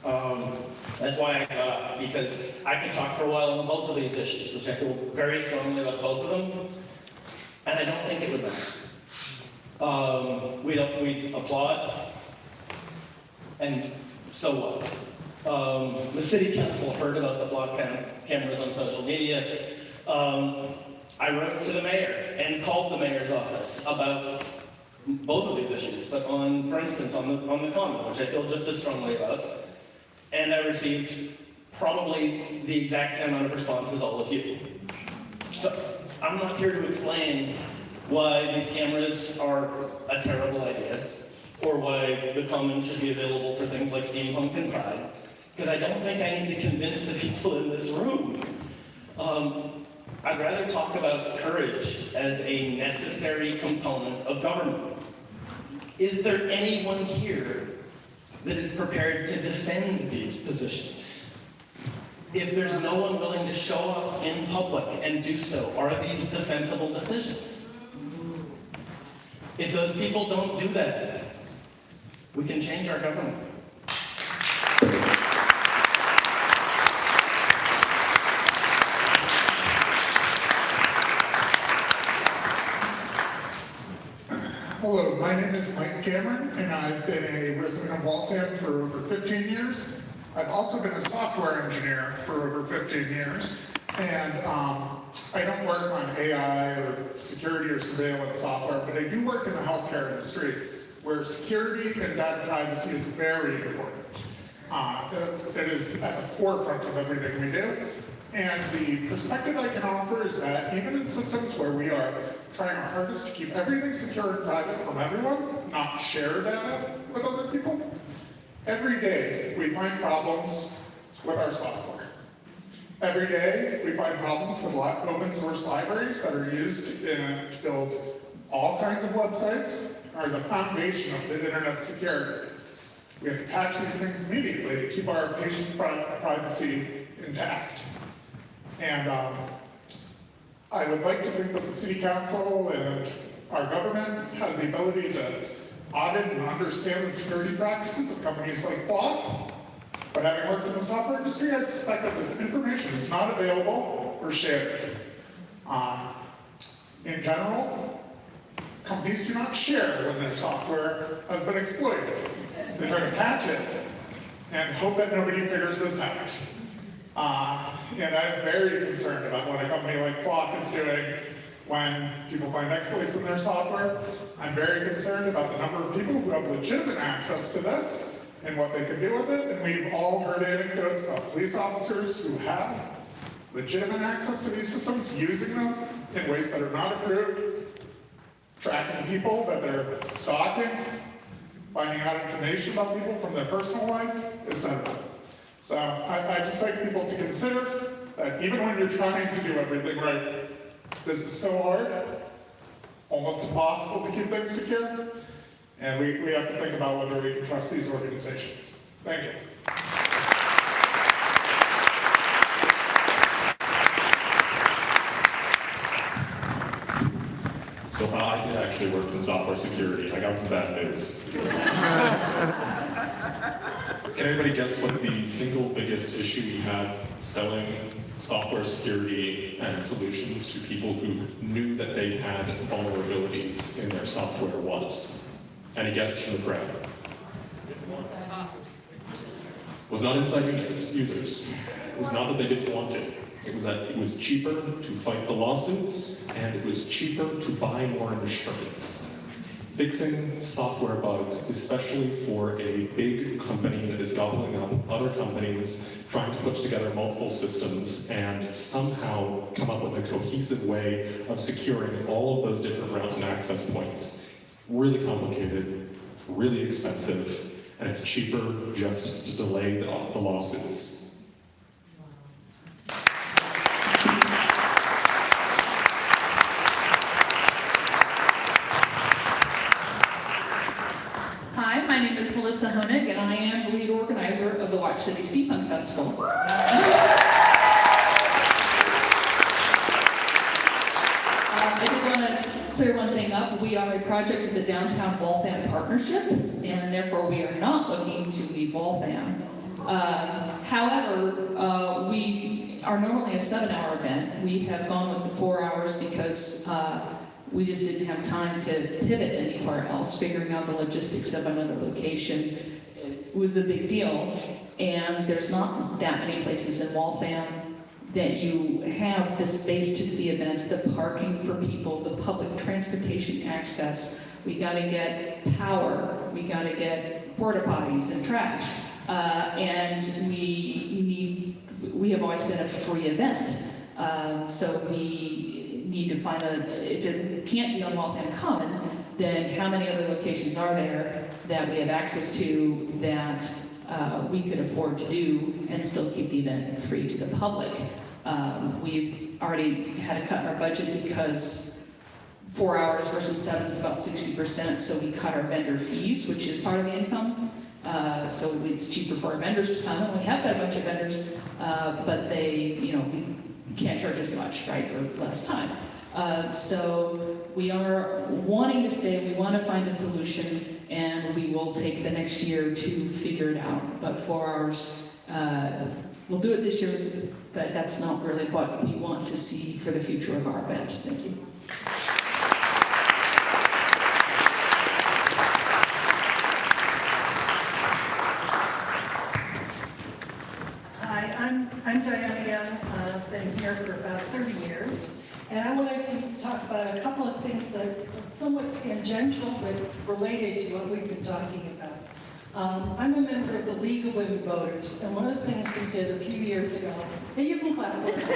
[SPEAKER 18] That's why I got up, because I could talk for a while on both of these issues, which I feel very strongly about both of them, and I don't think it would matter. We applaud, and so what? The city council heard about the block cameras on social media. I wrote to the mayor and called the mayor's office about both of these issues, but for instance, on the common, which I feel just as strongly about, and I received probably the exact same amount of response as all of you. So I'm not here to explain why these cameras are a terrible idea. or why the common should be available for things like steampunk and pride, because I don't think I need to convince the people in this room. I'd rather talk about courage as a necessary component of government. Is there anyone here that is prepared to defend these positions? If there's no one willing to show up in public and do so, are these defensible decisions? If those people don't do that, we can change our government.
[SPEAKER 20] Hello, my name is Mike Cameron, and I've been a resident of Waltham for over 15 years. I've also been a software engineer for over 15 years, and I don't work on AI or security or surveillance software, but I do work in the healthcare industry, where security and data privacy is very important. It is at the forefront of everything we do. And the perspective I can offer is that even in systems where we are trying our hardest to keep everything secure and private from everyone, not share data with other people, every day we find problems with our software. Every day we find problems with open source libraries that are used to build all kinds of websites, are the foundation of the internet security. We have to patch these things immediately to keep our patients' privacy intact. And I would like to think that the City Council and our government has the ability to audit and understand the security practices of companies like Flock. But having worked in the software industry, I suspect that this information is not available or shared. In general, companies do not share when their software has been exploited. They try to patch it and hope that nobody figures this out. And I'm very concerned about what a company like Flock is doing when people find exploits in their software. I'm very concerned about the number of people who have legitimate access to this and what they can do with it. And we've all heard anecdotes of police officers who have legitimate access to these systems, using them in ways that are not approved, tracking people that they're stalking, finding out information about people from their personal life, etc. So I just like people to consider that even when you're trying to do everything right, this is so hard, almost impossible to keep things secure, and we have to think about whether we can trust these organizations. Thank you.
[SPEAKER 3] So I did actually work in software security. I got some bad news. Can anybody guess what the single biggest issue we had selling software security and solutions to people who knew that they had vulnerabilities in their software was? Any guesses from the crowd? It was not inside users. It was not that they didn't want it. It was that it was cheaper to fight the lawsuits, and it was cheaper to buy more insurance. Fixing software bugs, especially for a big company that is gobbling up other companies, trying to put together multiple systems and somehow come up with a cohesive way of securing all of those different routes and access points. Really complicated, really expensive, and it's cheaper just to delay the lawsuits.
[SPEAKER 21] Hi, my name is Melissa Honig, and I am the lead organizer of the Watch City Steampunk Festival. I did want to clear one thing up. We are a project of the Downtown Waltham Partnership, and therefore we are not looking to leave Waltham. However, we are normally a 7-hour event. We have gone with the 4 hours because we just didn't have time to pivot anywhere else. Figuring out the logistics of another location was a big deal, and there's not that many places in Waltham that you have the space to do the events, the parking for people, the public transportation access. We gotta get power, we gotta get porta potties and trash, and we have always been a free event. So we need to find if it can't be on Waltham Common, then how many other locations are there that we have access to that we could afford to do and still keep the event free to the public? We've already had a cut in our budget because 4 hours versus 7 is about 60%, so we cut our vendor fees, which is part of the income. So it's cheaper for our vendors to come, and we have got a bunch of vendors, but they, you know, we can't charge as much, right, for less time. So we are wanting to stay, we want to find a solution, and we will take the next year to figure it out. But 4 hours, we'll do it this year, but that's not really what we want to see for the future of our event. Thank you.
[SPEAKER 2] Hi, I'm Diana Young. I've been here for about 30 years. And I wanted to talk about a couple of things that are somewhat tangential but related to what we've been talking about. I'm a member of the League of Women Voters, and one of the things we did a few years ago, and you can clap for us,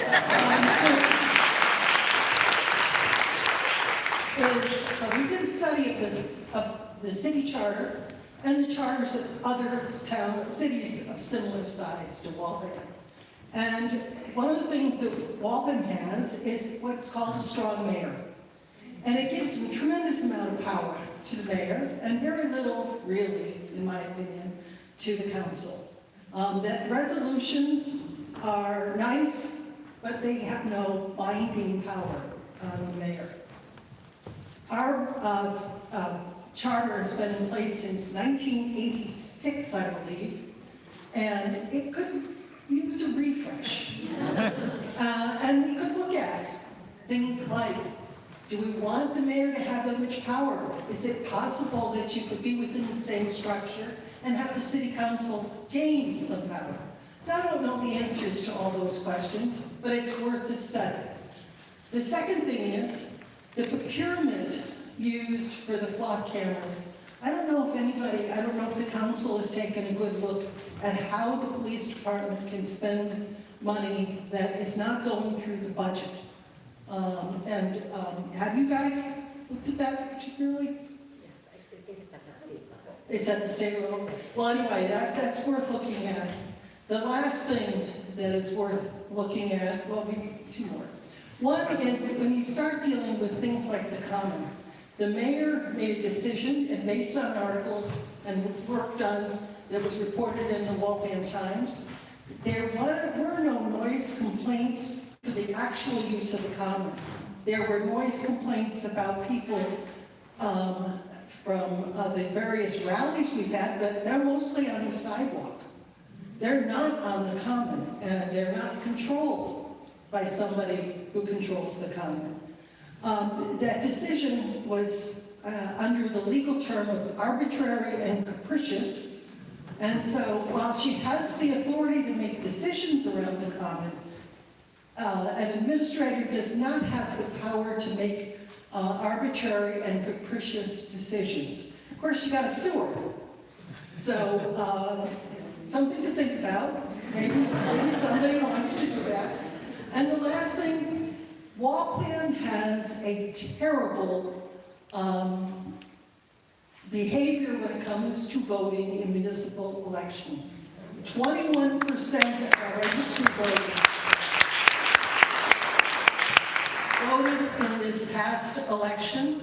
[SPEAKER 2] is we did a study of the city charter and the charters of other cities of similar size to Waltham. And one of the things that Waltham has is what's called a strong mayor. And it gives a tremendous amount of power to the mayor, and very little, really, in my opinion, to the council. That resolutions are nice, but they have no binding power on the mayor. Our charter has been in place since 1986, I believe, and it could use a refresh. And we could look at things like, do we want the mayor to have that much power? Is it possible that you could be within the same structure and have the city council gain some power? Now, I don't know the answers to all those questions, but it's worth a study. The second thing is the procurement used for the flock cameras. I don't know if the council has taken a good look at how the police department can spend money that is not going through the budget. Have you guys looked at that particularly?
[SPEAKER 22] Yes, I think it's at the state level.
[SPEAKER 2] It's at the state level. Well, anyway, that's worth looking at. The last thing that is worth looking at, well, maybe two more. One is that when you start dealing with things like the common, the mayor made a decision, and based on articles and work done that was reported in the Waltham Times, there were no noise complaints for the actual use of the common. There were noise complaints about people from the various rallies we've had, but they're mostly on the sidewalk. They're not on the common, and they're not controlled by somebody who controls the common. That decision was under the legal term of arbitrary and capricious, and so while she has the authority to make decisions around the common, an administrator does not have the power to make arbitrary and capricious decisions. Of course, you got a sewer, so something to think about. Maybe somebody wants to do that. And the last thing, Waltham has a terrible behavior when it comes to voting in municipal elections. 21% of our registered voters voted in this past election.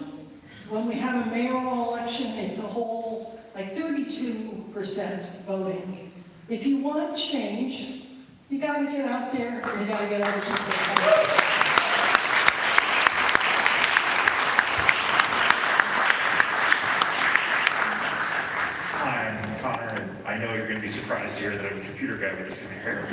[SPEAKER 2] When we have a mayoral election, it's a whole, like 32% voting. If you want change, you gotta get out there and you gotta get other people.
[SPEAKER 23] Surprised to hear that I'm a computer guy with this kind of hair.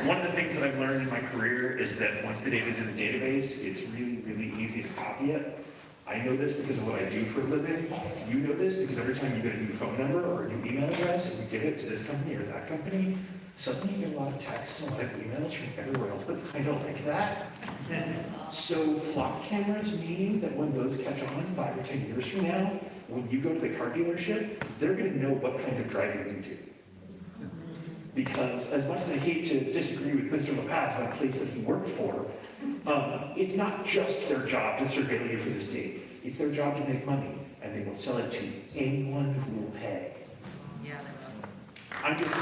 [SPEAKER 23] One of the things that I've learned in my career is that once the data is in the database, it's really, really easy to copy it. I know this because of what I do for a living. You know this because every time you get a new phone number or a new email address and you give it to this company or that company, suddenly you get a lot of texts and a lot of emails from everywhere else that's kind of like that. So flock cameras mean that when those catch on 5 or 10 years from now, when you go to the car dealership, they're going to know what kind of driving you do. because as much as I hate to disagree with Mr. LaPaz about a place that he worked for, it's not just their job to serve value for the state. It's their job to make money, and they will sell it to anyone who will pay.
[SPEAKER 6] Yeah.
[SPEAKER 23] I'm just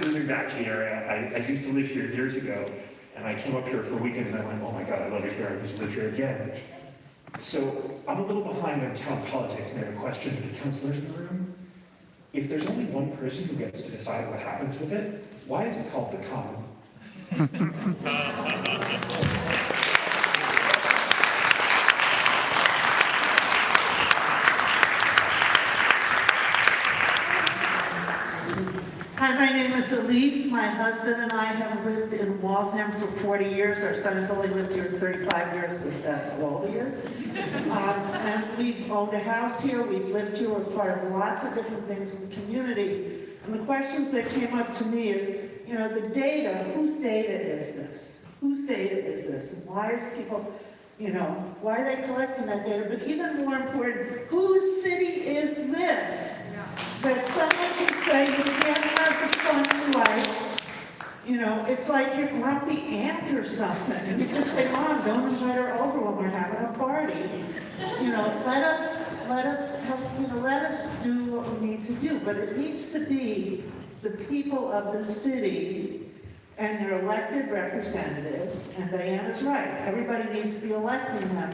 [SPEAKER 23] moving back to the area. I used to live here years ago, and I came up here for a weekend, and I went, oh my God, I love it here. I need to live here again. So I'm a little behind on town politics, and I have a question to the councilors in the room. If there's only one person who gets to decide what happens with it, why is it called the common?
[SPEAKER 4] Hi, my name is Elise. My husband and I have lived in Waltham for 40 years. Our son has only lived here 35 years, because that's how old he is. And we've owned a house here. We've lived here. We're part of lots of different things in the community. And the questions that came up to me is, you know, the data, whose data is this? Whose data is this? And why is people, you know, why are they collecting that data? But even more important, whose city is this? That someone can say you can't have the fun life. You know, it's like your grumpy aunt or something. And you just say, Mom, don't invite her over when we're having a party. You know, let us help, you know, let us do what we need to do. But it needs to be the people of the city and their elected representatives, and Diana's right, everybody needs to be electing them,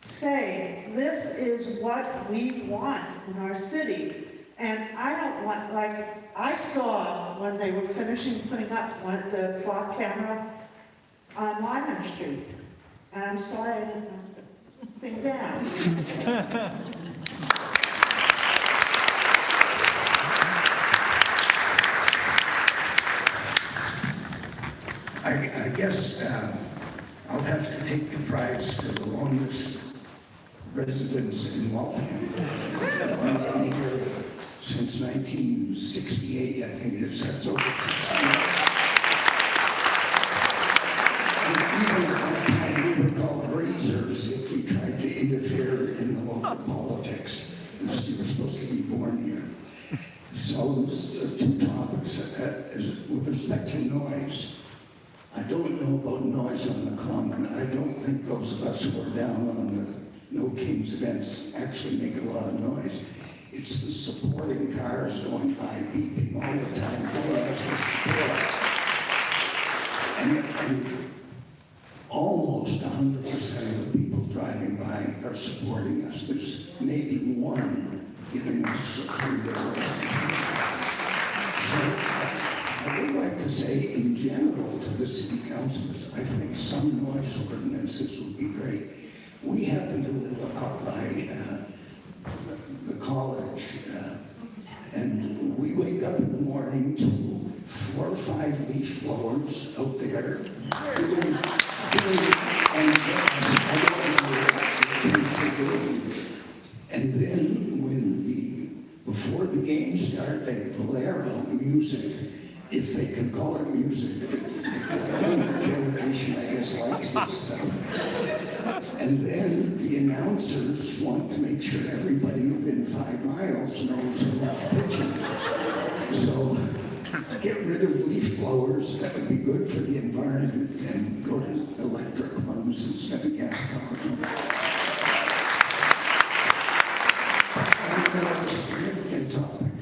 [SPEAKER 4] say, this is what we want in our city. And I don't want, like, I saw when they were finishing putting up the flock camera on Wyman Street. And I'm sorry I didn't have the thing down.
[SPEAKER 5] I guess I'll have to take the prize for the longest residence in Waltham. I've been here since 1968, I think it is. That's over 60 years. And even at that time, we were called razors if we tried to interfere in the local politics, because you were supposed to be born here. So there's two topics. With respect to noise, I don't know about noise on the common. I don't think those of us who are down on the No Kings events actually make a lot of noise. It's the supporting cars going by beeping all the time, telling us to support. And almost 100% of the people driving by are supporting us. There's maybe one giving us a free So I would like to say, in general, to the city councilors, I think some noise ordinances would be great. We happen to live out by the college, and we wake up in the morning to 4 or 5 leaf blowers out there and then before the game starts, they blare out music, if they can call it music. The younger generation, I guess, likes this stuff. And then the announcers want to make sure everybody within 5 miles knows who's pitching. So get rid of leaf blowers. That would be good for the environment, and go to electric ones instead of gas powered. A significant topic.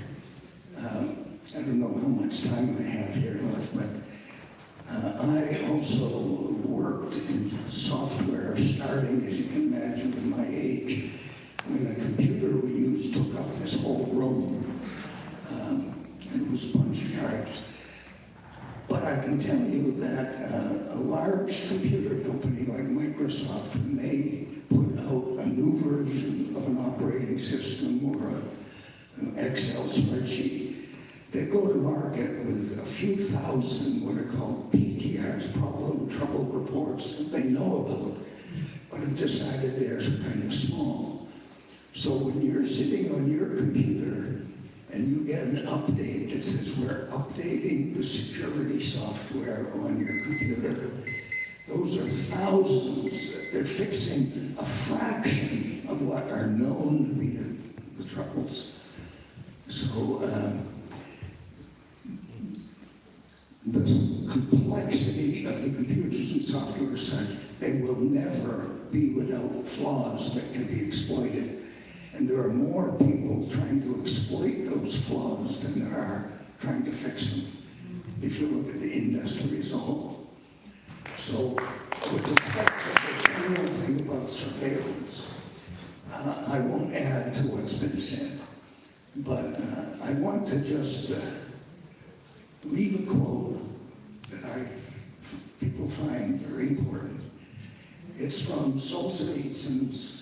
[SPEAKER 5] I don't know how much time I have here left, but I also worked in software starting, as you can imagine, at my age, when the computer we used took up this whole room, and it was punch cards. But I can tell you that a large computer company like Microsoft, when they put out a new version of an operating system or an Excel spreadsheet, they go to market with a few thousand what are called PTRs, trouble reports, that they know about, but have decided they're kind of small. So when you're sitting on your computer and you get an update that says we're updating the security software on your computer, those are thousands. They're fixing a fraction of what are known to be the troubles. So the complexity of the computers and software is such, they will never be without flaws that can be exploited. And there are more people trying to exploit those flaws than there are trying to fix them, if you look at the industry as a whole. So with respect to the general thing about surveillance, I won't add to what's been said, but I want to just leave a quote that people find very important. It's from Solzhenitsyn's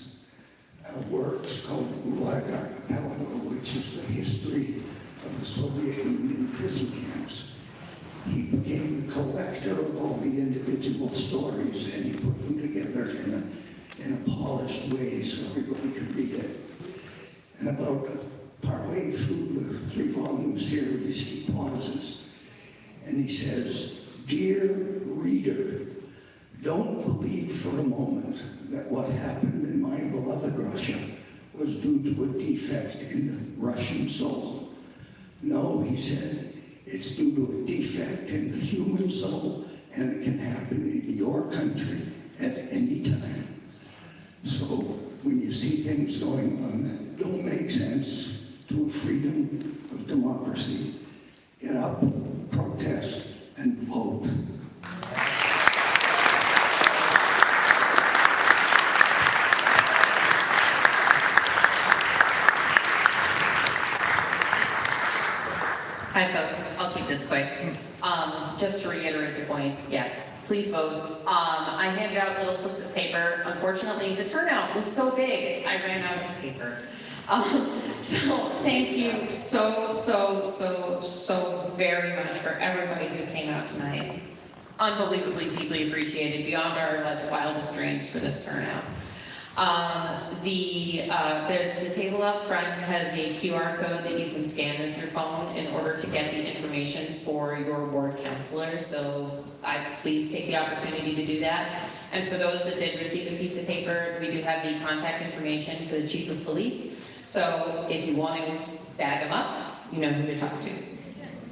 [SPEAKER 5] works called the Gulag Archipelago, which is the history of the Soviet Union prison camps. He became the collector of all the individual stories, and he put them together in a polished way so everybody could read it. And about partway through the 3-volume series, he pauses and he says, "Dear reader, don't believe for a moment that what happened in my beloved Russia was due to a defect in the Russian soul. No," he said, "it's due to a defect in the human soul, and it can happen in your country at any time." So when you see things going on that don't make sense to freedom of democracy, get up, protest, and vote.
[SPEAKER 1] Hi folks, I'll keep this quick. Just to reiterate the point, yes, please vote. I handed out little slips of paper. Unfortunately, the turnout was so big, I ran out of paper. So thank you so very much for everybody who came out tonight. Unbelievably deeply appreciated, beyond our wildest dreams for this turnout. The table up front has a QR code that you can scan with your phone in order to get the information for your ward counselor. So please take the opportunity to do that. And for those that did receive a piece of paper, we do have the contact information for the chief of police. So if you want to bag them up, you know who to talk to.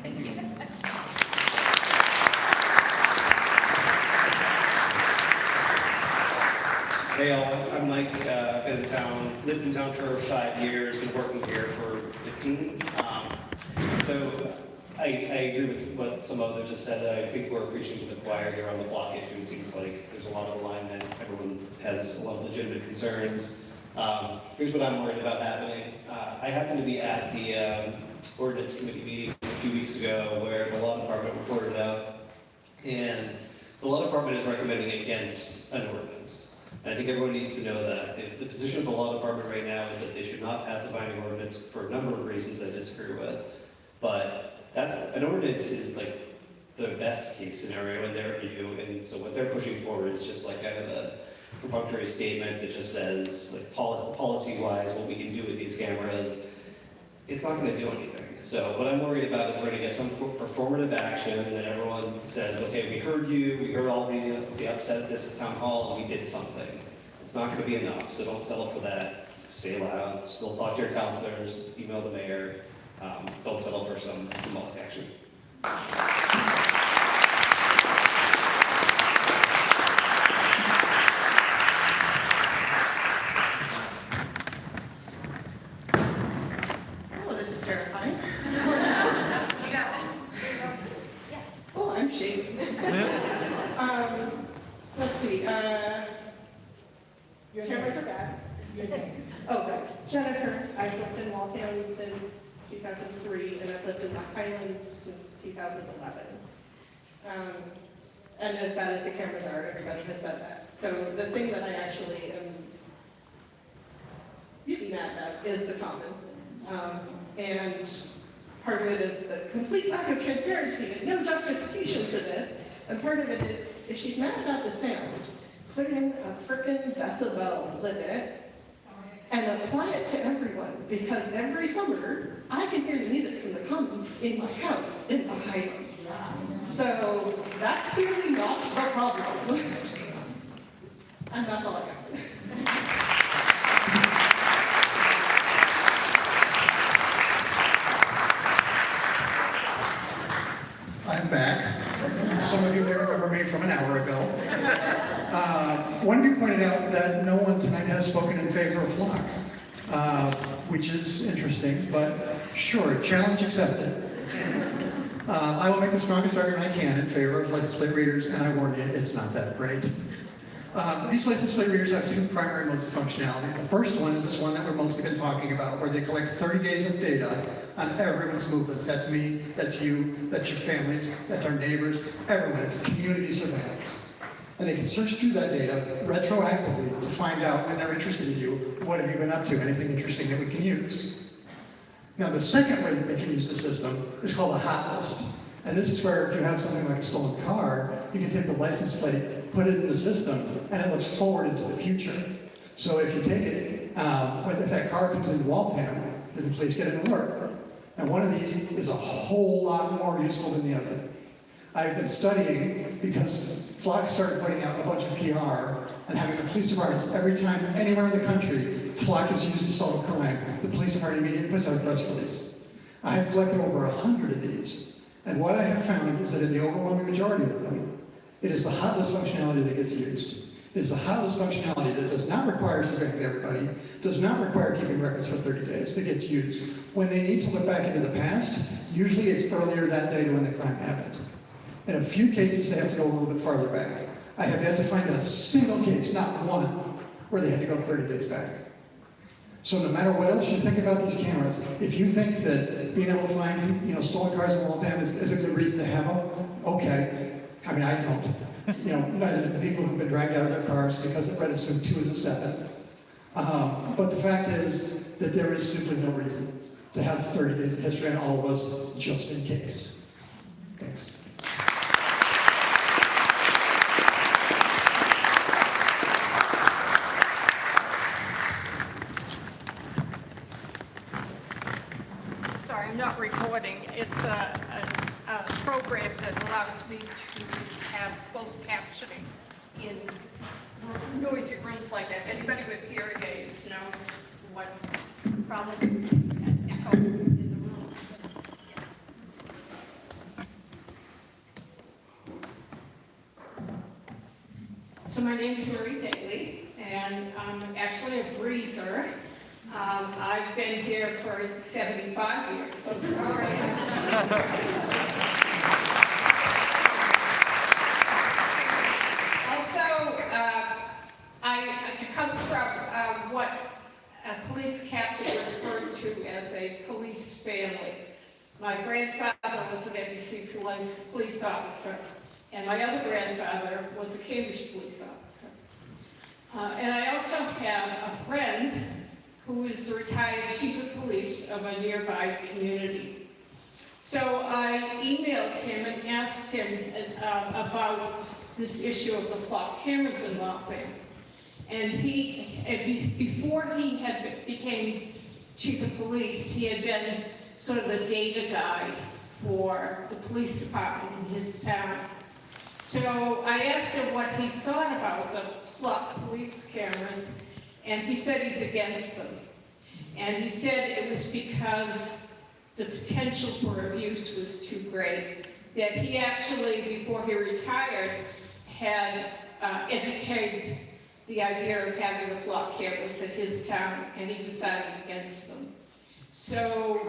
[SPEAKER 1] Thank you.
[SPEAKER 7] Hey all, I'm Mike. I've been in town, lived in town for 5 years, been working here for 15. So I agree with what some others have said. I think we're preaching to the choir here on the block issue. It seems like there's a lot of alignment. Everyone has a lot of legitimate concerns. Here's what I'm worried about happening. I happened to be at the ordinance committee meeting a few weeks ago where the law department reported out, and the law department is recommending against an ordinance. And I think everyone needs to know that. The position of the law department right now is that they should not pass a binding ordinance for a number of reasons I disagree with. But an ordinance is like the best case scenario in their view, and so what they're pushing for is just like kind of a perfunctory statement that just says, like policy-wise, what we can do with these cameras. It's not going to do anything. So what I'm worried about is we're going to get some performative action, and then everyone says, okay, we heard you, we heard all the upset at this town hall, and we did something. It's not going to be enough, so don't settle for that. Stay loud, still talk to your counselors, email the mayor. Don't settle for some symbolic action.
[SPEAKER 9] Oh, this is terrifying. You got this. Yes. Oh, I'm shaking. Let's see. Your cameras are bad. Oh, good. Jennifer, I've lived in Waltham since 2003, and I've lived in the Highlands since 2011. And as bad as the cameras are, everybody has said that. So the thing that I actually am really mad at is the common. And part of it is the complete lack of transparency and no justification for this. And part of it is, if she's mad about the sound, put in a frickin' decibel limit and apply it to everyone, because every summer I can hear the music from the common in my house in the Highlands. So that's clearly not the problem. And that's all I got.
[SPEAKER 10] you may remember me from an hour ago. One of you pointed out that no one tonight has spoken in favor of flock, which is interesting, but sure, challenge accepted. I will make the strongest argument I can in favor of license plate readers, and I warn you, it's not that great. These license plate readers have two primary modes of functionality. The first one is this one that we're mostly been talking about, where they collect 30 days of data on everyone's movements. That's me, that's you, that's your families, that's our neighbors, everyone. It's community surveillance. And they can search through that data retroactively to find out, when they're interested in you, what have you been up to, anything interesting that we can use. Now, the second way that they can use the system is called a hot list. And this is where if you have something like a stolen car, you can take the license plate, put it in the system, and it looks forward into the future. So if you take it, if that car comes into Waltham, then the police get an alert. And one of these is a whole lot more useful than the other. I've been studying because Flock started putting out a bunch of PR and having the police departments, every time anywhere in the country, Flock is used to solve a crime, the police department immediately puts out a press release. I have collected over 100 of these, and what I have found is that in the overwhelming majority of them, it is the hot list functionality that gets used. It is the hot list functionality that does not require surveilling everybody, does not require keeping records for 30 days, that gets used. When they need to look back into the past, usually it's earlier that day to when the crime happened. In a few cases, they have to go a little bit farther back. I have yet to find a single case, not one, where they had to go 30 days back. So no matter what else you think about these cameras, if you think that being able to find, stolen cars in Waltham is a good reason to have them, okay. I mean, I don't. Neither do the people who've been dragged out of their cars because it read assume 2 is a 7. But the fact is that there is simply no reason to have 30 days of history on all of us just in case. Thanks.
[SPEAKER 11] Sorry, I'm not recording. It's a program that allows me to have closed captioning in noisy rooms like that. Anybody with hearing aids knows what probably echo in the room. So my name's Marie Daly, and I'm actually a breezer. I've been here for 75 years, so sorry. Also, I come from what a police captain referred to as a police family. My grandfather was an NBC police officer, and my other grandfather was a Cambridge police officer. And I also have a friend who is the retired chief of police of a nearby community. So I emailed him and asked him about this issue of the flock cameras in Waltham. And before he became chief of police, he had been sort of the data guy for the police department in his town. So I asked him what he thought about the flock police cameras, and he said he's against them. And he said it was because the potential for abuse was too great, that he actually, before he retired, had entertained the idea of having the flock cameras at his town, and he decided against them. So,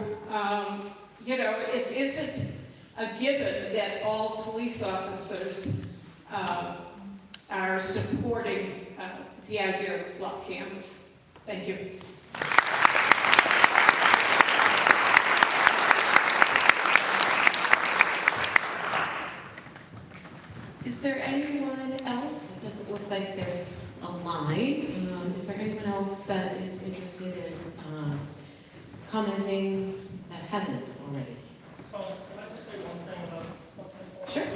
[SPEAKER 11] it isn't a given that all police officers are supporting the idea of flock cameras. Thank you.
[SPEAKER 12] Is there anyone else? It doesn't look like there's a line. Is there anyone else that is interested in commenting that hasn't already?
[SPEAKER 24] Can I just say one thing about something?
[SPEAKER 12] Sure.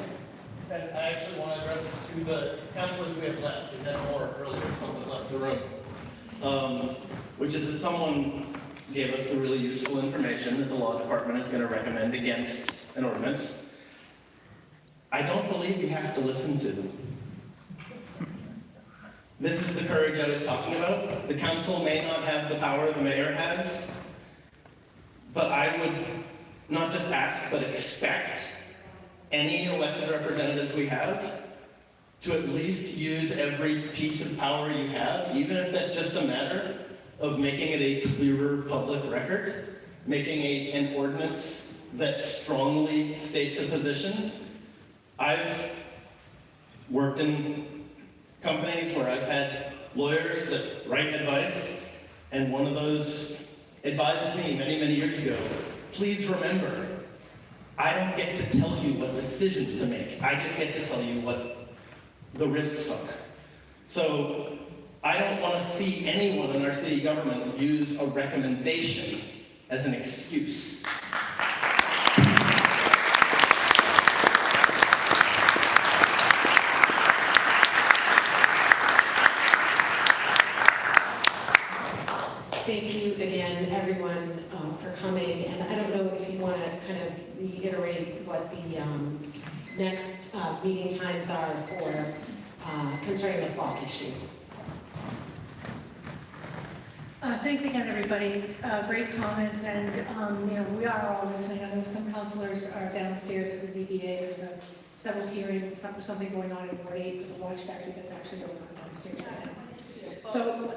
[SPEAKER 24] And I actually want to address it to the counselors we have left. We had more earlier, someone left the room.
[SPEAKER 18] Which is that someone gave us the really useful information that the law department is going to recommend against an ordinance. I don't believe you have to listen to them. This is the courage I was talking about. The council may not have the power the mayor has, but I would not just ask, but expect any elected representatives we have to at least use every piece of power you have, even if that's just a matter of making it a clearer public record, making an ordinance that strongly states a position. I've worked in companies where I've had lawyers that write advice, and one of those advised me many, many years ago, please remember, I don't get to tell you what decisions to make. I just get to tell you what the risks are. So I don't want to see anyone in our city government use a recommendation as an excuse.
[SPEAKER 12] Thank you again, everyone, for coming. And I don't know if you want to kind of reiterate what the next meeting times are for concerning the flock issue.
[SPEAKER 8] Thanks again, everybody. Great comments, and we are all listening. I know some counselors are downstairs at the ZBA. There's several hearings, something going on in Ward 8 for the watch factory that's actually going on downstairs right now. So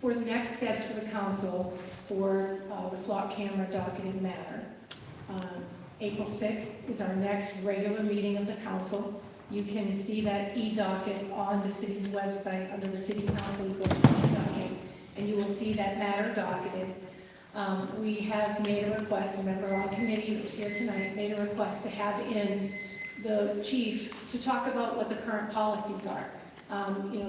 [SPEAKER 8] for the next steps for the council for the flock camera docketing matter, April 6th is our next regular meeting of the council. You can see that e-docket on the city's website under the city council. You go to e-docket and you will see that matter docketed. We have made a request, a member on committee who's here tonight made a request to have in the chief to talk about what the current policies are.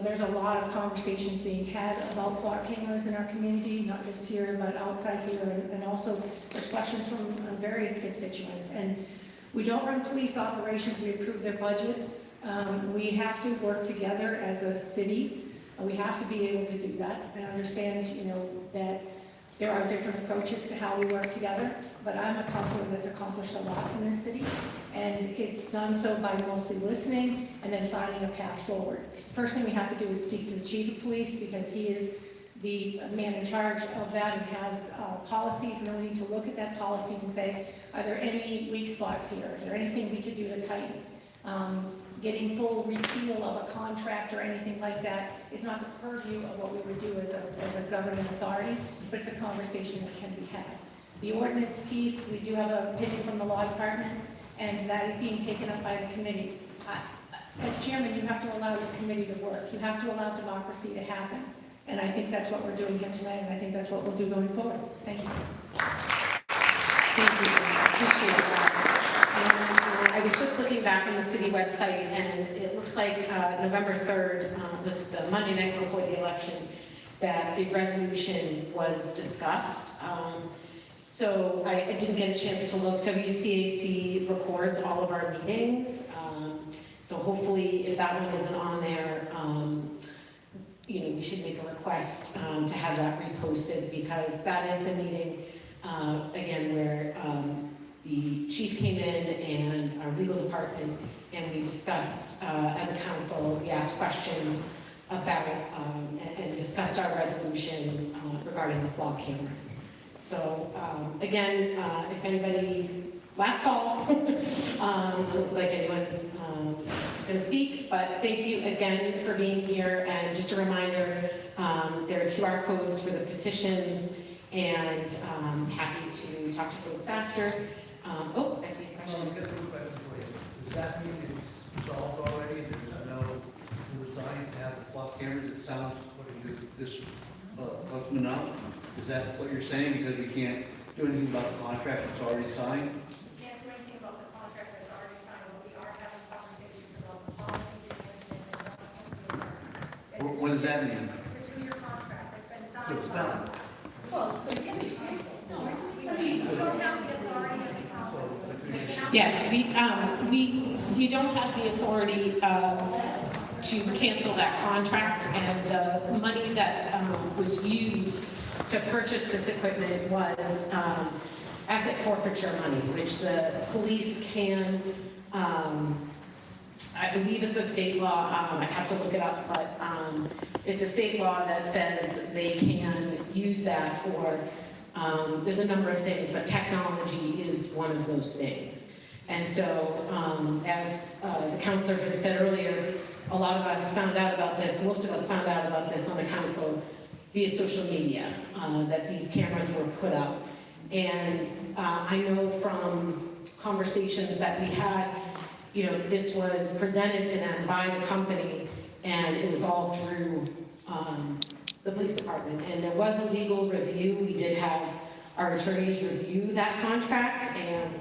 [SPEAKER 8] There's a lot of conversations being had about flock cameras in our community, not just here, but outside here, and also there's questions from various constituents. And we don't run police operations, we approve their budgets. We have to work together as a city. We have to be able to do that. I understand, that there are different approaches to how we work together, but I'm a councilor that's accomplished a lot in this city, and it's done so by mostly listening and then finding a path forward. First thing we have to do is speak to the chief of police, because he is the man in charge of that and has policies, and then we need to look at that policy and say, are there any weak spots here? Is there anything we could do to tighten? Getting full repeal of a contract or anything like that is not the purview of what we would do as a governing authority, but it's a conversation that can be had. The ordinance piece, we do have an opinion from the law department, and that is being taken up by the committee. As chairman, you have to allow your committee to work. You have to allow democracy to happen. And I think that's what we're doing here tonight, and I think that's what we'll do going forward. Thank you.
[SPEAKER 12] Thank you. Appreciate that. And I was just looking back on the city website, and it looks like November 3rd was the Monday night before the election that the resolution was discussed. So I didn't get a chance to look. WCAC records all of our meetings. So hopefully, if that one isn't on there, we should make a request to have that reposted, because that is the meeting, again, where the chief came in and our legal department, and we discussed, as a council, we asked questions about and discussed our resolution regarding the flock cameras. So again, if anybody, last call, doesn't look like anyone's going to speak, but thank you again for being here. And just a reminder, there are QR codes for the petitions, and happy to talk to folks after. I see a question.
[SPEAKER 13] I've got a quick question for you. Does that mean it's solved already? There's no design to have the flock cameras? It sounds, putting this husband out. Is that what you're saying? Because we can't do anything about the contract that's already signed?
[SPEAKER 19] We can't do anything about the contract that's already signed, but we are having conversations about the policy and
[SPEAKER 13] What does that mean?
[SPEAKER 19] It's a 2-year contract. It's been signed.
[SPEAKER 13] So it's done.
[SPEAKER 19] Well, it can be canceled. No, I mean, you don't have the authority of the council.
[SPEAKER 12] Yes, you don't have the authority to cancel that contract, and the money that was used to purchase this equipment was asset forfeiture money, which the police can, I believe it's a state law, I have to look it up, but it's a state law that says they can use that for There's a number of things, but technology is one of those things. And so, as the counselor had said earlier, a lot of us found out about this, most of us found out about this on the council via social media, that these cameras were put up. And I know from conversations that we had, you know, this was presented to them by the company, and it was all through the police department. And there was a legal review. We did have our attorneys review that contract, and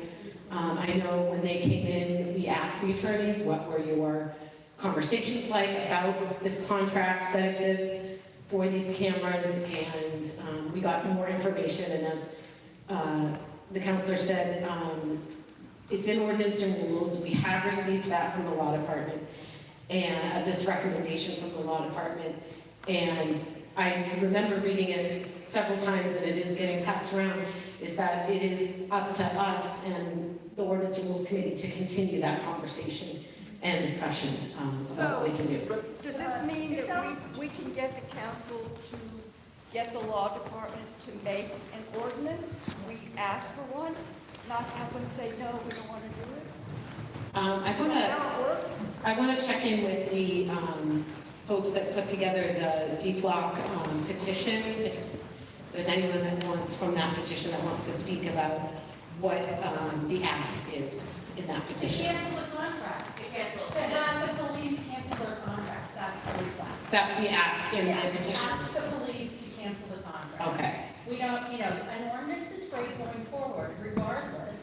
[SPEAKER 12] I know when they came in, we asked the attorneys, what were your conversations like about this contract that exists for these cameras, and we got more information, and as the counselor said, it's in ordinance and rules. We have received that from the law department, and this recommendation from the law department, and I remember reading it several times, and it is getting passed around, is that it is up to us and the ordinance and rules committee to continue that conversation and discussion about what we can do.
[SPEAKER 14] Does this mean that we can get the council to get the law department to make an ordinance? We ask for one, not have them say, no, we don't want to do it?
[SPEAKER 12] I want to check in with the folks that put together the DFLOC petition. If there's anyone that wants, from that petition, that wants to speak about what the ask is in that petition.
[SPEAKER 6] Cancel the contract. It's not the police cancel their contract, that's the request.
[SPEAKER 12] That's the ask in the petition.
[SPEAKER 6] Ask the police to cancel the contract.
[SPEAKER 12] Okay.
[SPEAKER 6] We don't, you know, an ordinance is great going forward regardless,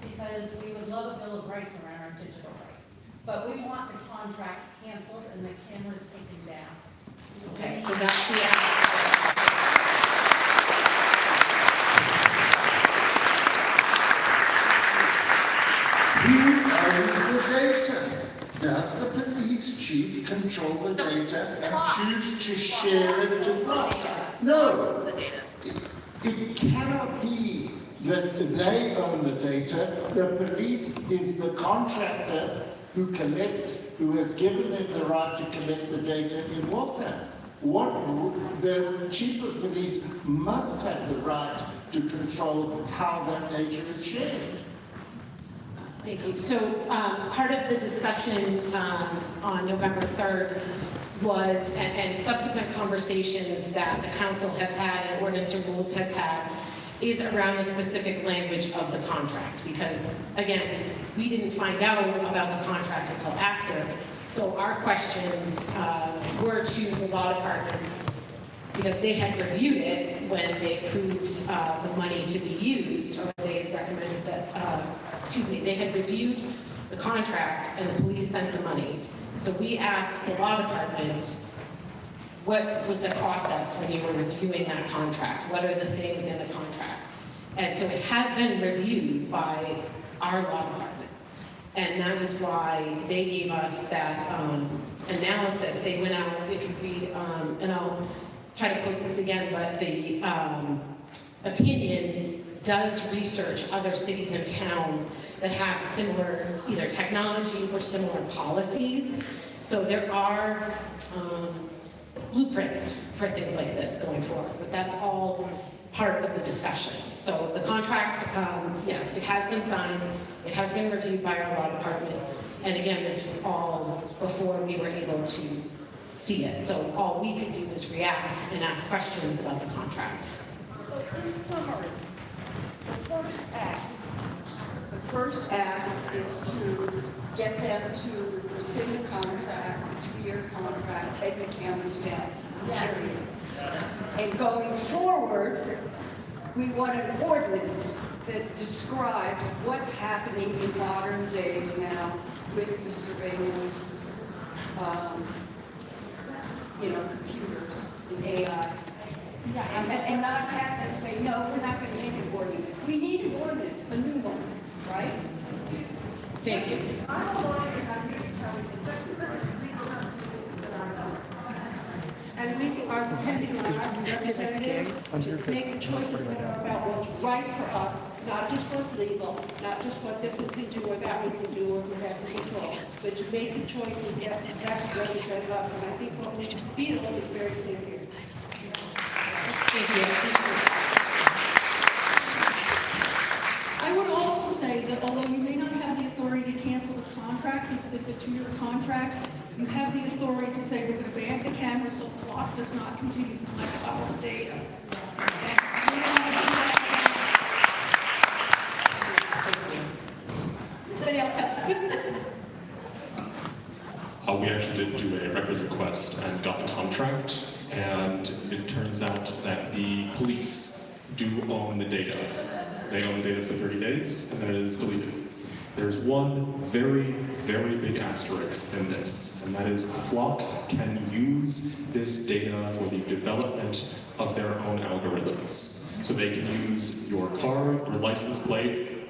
[SPEAKER 6] because we would love a bill of rights around our digital rights. But we want the contract canceled and the cameras taken down.
[SPEAKER 12] Okay, so that's the ask.
[SPEAKER 5] Who owns the data? Does the police chief control the data and choose to share it to flock? No. It cannot be that they own the data. The police is the contractor who collects, who has given them the right to collect the data in Waltham. The chief of police must have the right to control how that data is shared.
[SPEAKER 12] Thank you. So part of the discussion on November 3rd was, and subsequent conversations that the council has had and ordinance and rules has had, is around the specific language of the contract. Because again, we didn't find out about the contract until after. So our questions were to the law department, because they had reviewed it when they approved the money to be used, or they recommended that, they had reviewed the contract and the police spent the money. So we asked the law department, what was the process when you were reviewing that contract? What are the things in the contract? And so it has been reviewed by our law department. And that is why they gave us that analysis. They went out, if you read, and I'll try to post this again, but the opinion does research other cities and towns that have similar either technology or similar policies. So there are blueprints for things like this going forward, but that's all part of the discussion. So the contract, yes, it has been signed, it has been reviewed by our law department, and again, this was all before we were able to see it. So all we could do is react and ask questions about the contract.
[SPEAKER 14] So in summary, the first ask is to get them to rescind the contract, the 2-year contract, take the cameras down.
[SPEAKER 6] Yes.
[SPEAKER 14] And going forward, we want an ordinance that describes what's happening in modern days now with these surveillance, computers and AI. And not have them say, no, we're not going to make an ordinance. We need an ordinance, a new one, right?
[SPEAKER 12] Thank you.
[SPEAKER 2] And we are depending on our representatives to make the choices that are about what's right for us, not just what's legal, not just what this one can do or that one can do or who has the control, but to make the choices that best represent us. And I think what we feel is very clear here.
[SPEAKER 12] Thank you.
[SPEAKER 15] say that although you may not have the authority to cancel the contract because it's a 2-year contract, you have the authority to say we're going to ban the cameras so the clock does not continue to collect our data. And we don't want to do that. Anybody else have?
[SPEAKER 3] We actually did do a records request and got the contract, and it turns out that the police do own the data. They own the data for 30 days, and then it is deleted. There's one very, very big asterisk in this, and that is Flock can use this data for the development of their own algorithms. So they can use your car, your license plate,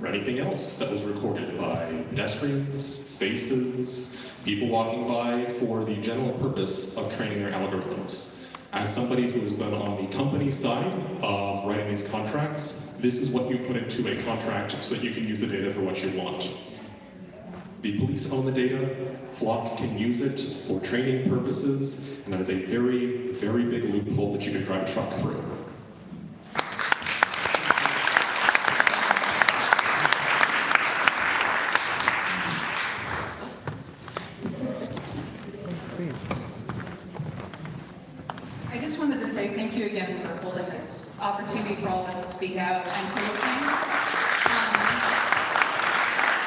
[SPEAKER 3] or anything else that was recorded by pedestrians, faces, people walking by for the general purpose of training their algorithms. As somebody who has been on the company side of writing these contracts, this is what you put into a contract so that you can use the data for what you want. The police own the data, Flock can use it for training purposes, and that is a very, very big loophole that you can drive a truck through.
[SPEAKER 6] I just wanted to say thank you again for holding this opportunity for all of us to speak out and for listening.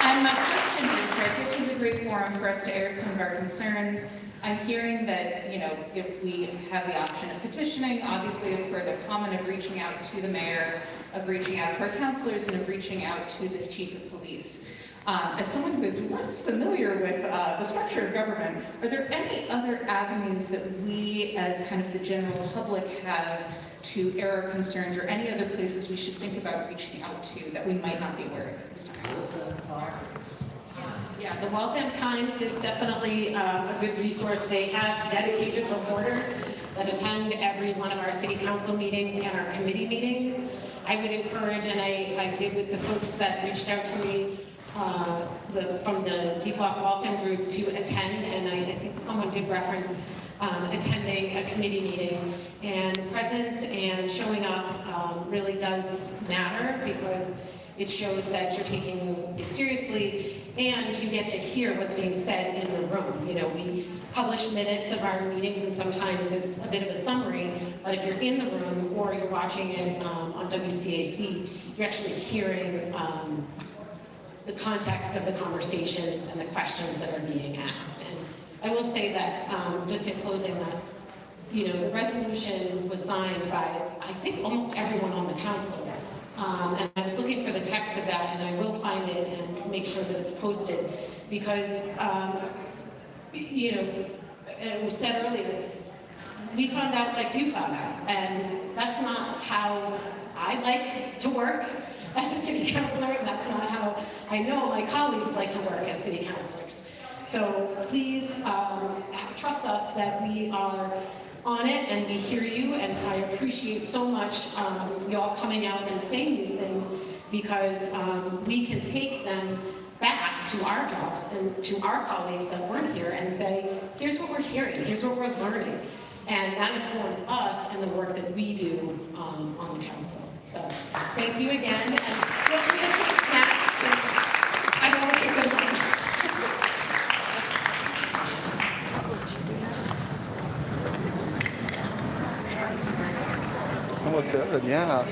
[SPEAKER 6] And my question is, right, this was a great forum for us to air some of our concerns. I'm hearing that, you know, if we have the option of petitioning, obviously it's for the comment of reaching out to the mayor, of reaching out to our councilors, and of reaching out to the chief of police. As someone who is less familiar with the structure of government, are there any other avenues that we, as kind of the general public, have to air our concerns, or any other places we should think about reaching out to that we might not be aware of at this time?
[SPEAKER 12] Yeah, the Waltham Times is definitely a good resource. They have dedicated reporters that attend every one of our city council meetings and our committee meetings. I would encourage, and I did with the folks that reached out to me from the DFLOC Waltham group, to attend, and I think someone did reference attending a committee meeting. And presence and showing up really does matter, because it shows that you're taking it seriously, and you get to hear what's being said in the room. You know, we publish minutes of our meetings, and sometimes it's a bit of a summary, but if you're in the room or you're watching it on WCAC, you're actually hearing the context of the conversations and the questions that are being asked. And I will say that, just in closing, that, you know, the resolution was signed by, I think, almost everyone on the council. And I was looking for the text of that, and I will find it and make sure that it's posted, because, you know, it was said earlier, we found out like you found out, and that's not how I like to work as a city councilor, and that's not how I know my colleagues like to work as city councilors. So please trust us that we are on it, and we hear you, and I appreciate so much y'all coming out and saying these things, because we can take them back to our jobs and to our colleagues that weren't here and say, here's what we're hearing, here's what we're learning. And that informs us and the work that we do on the council. So thank you again, and feel free to take snacks, because I know it's a good one.
[SPEAKER 16] Almost good, yeah.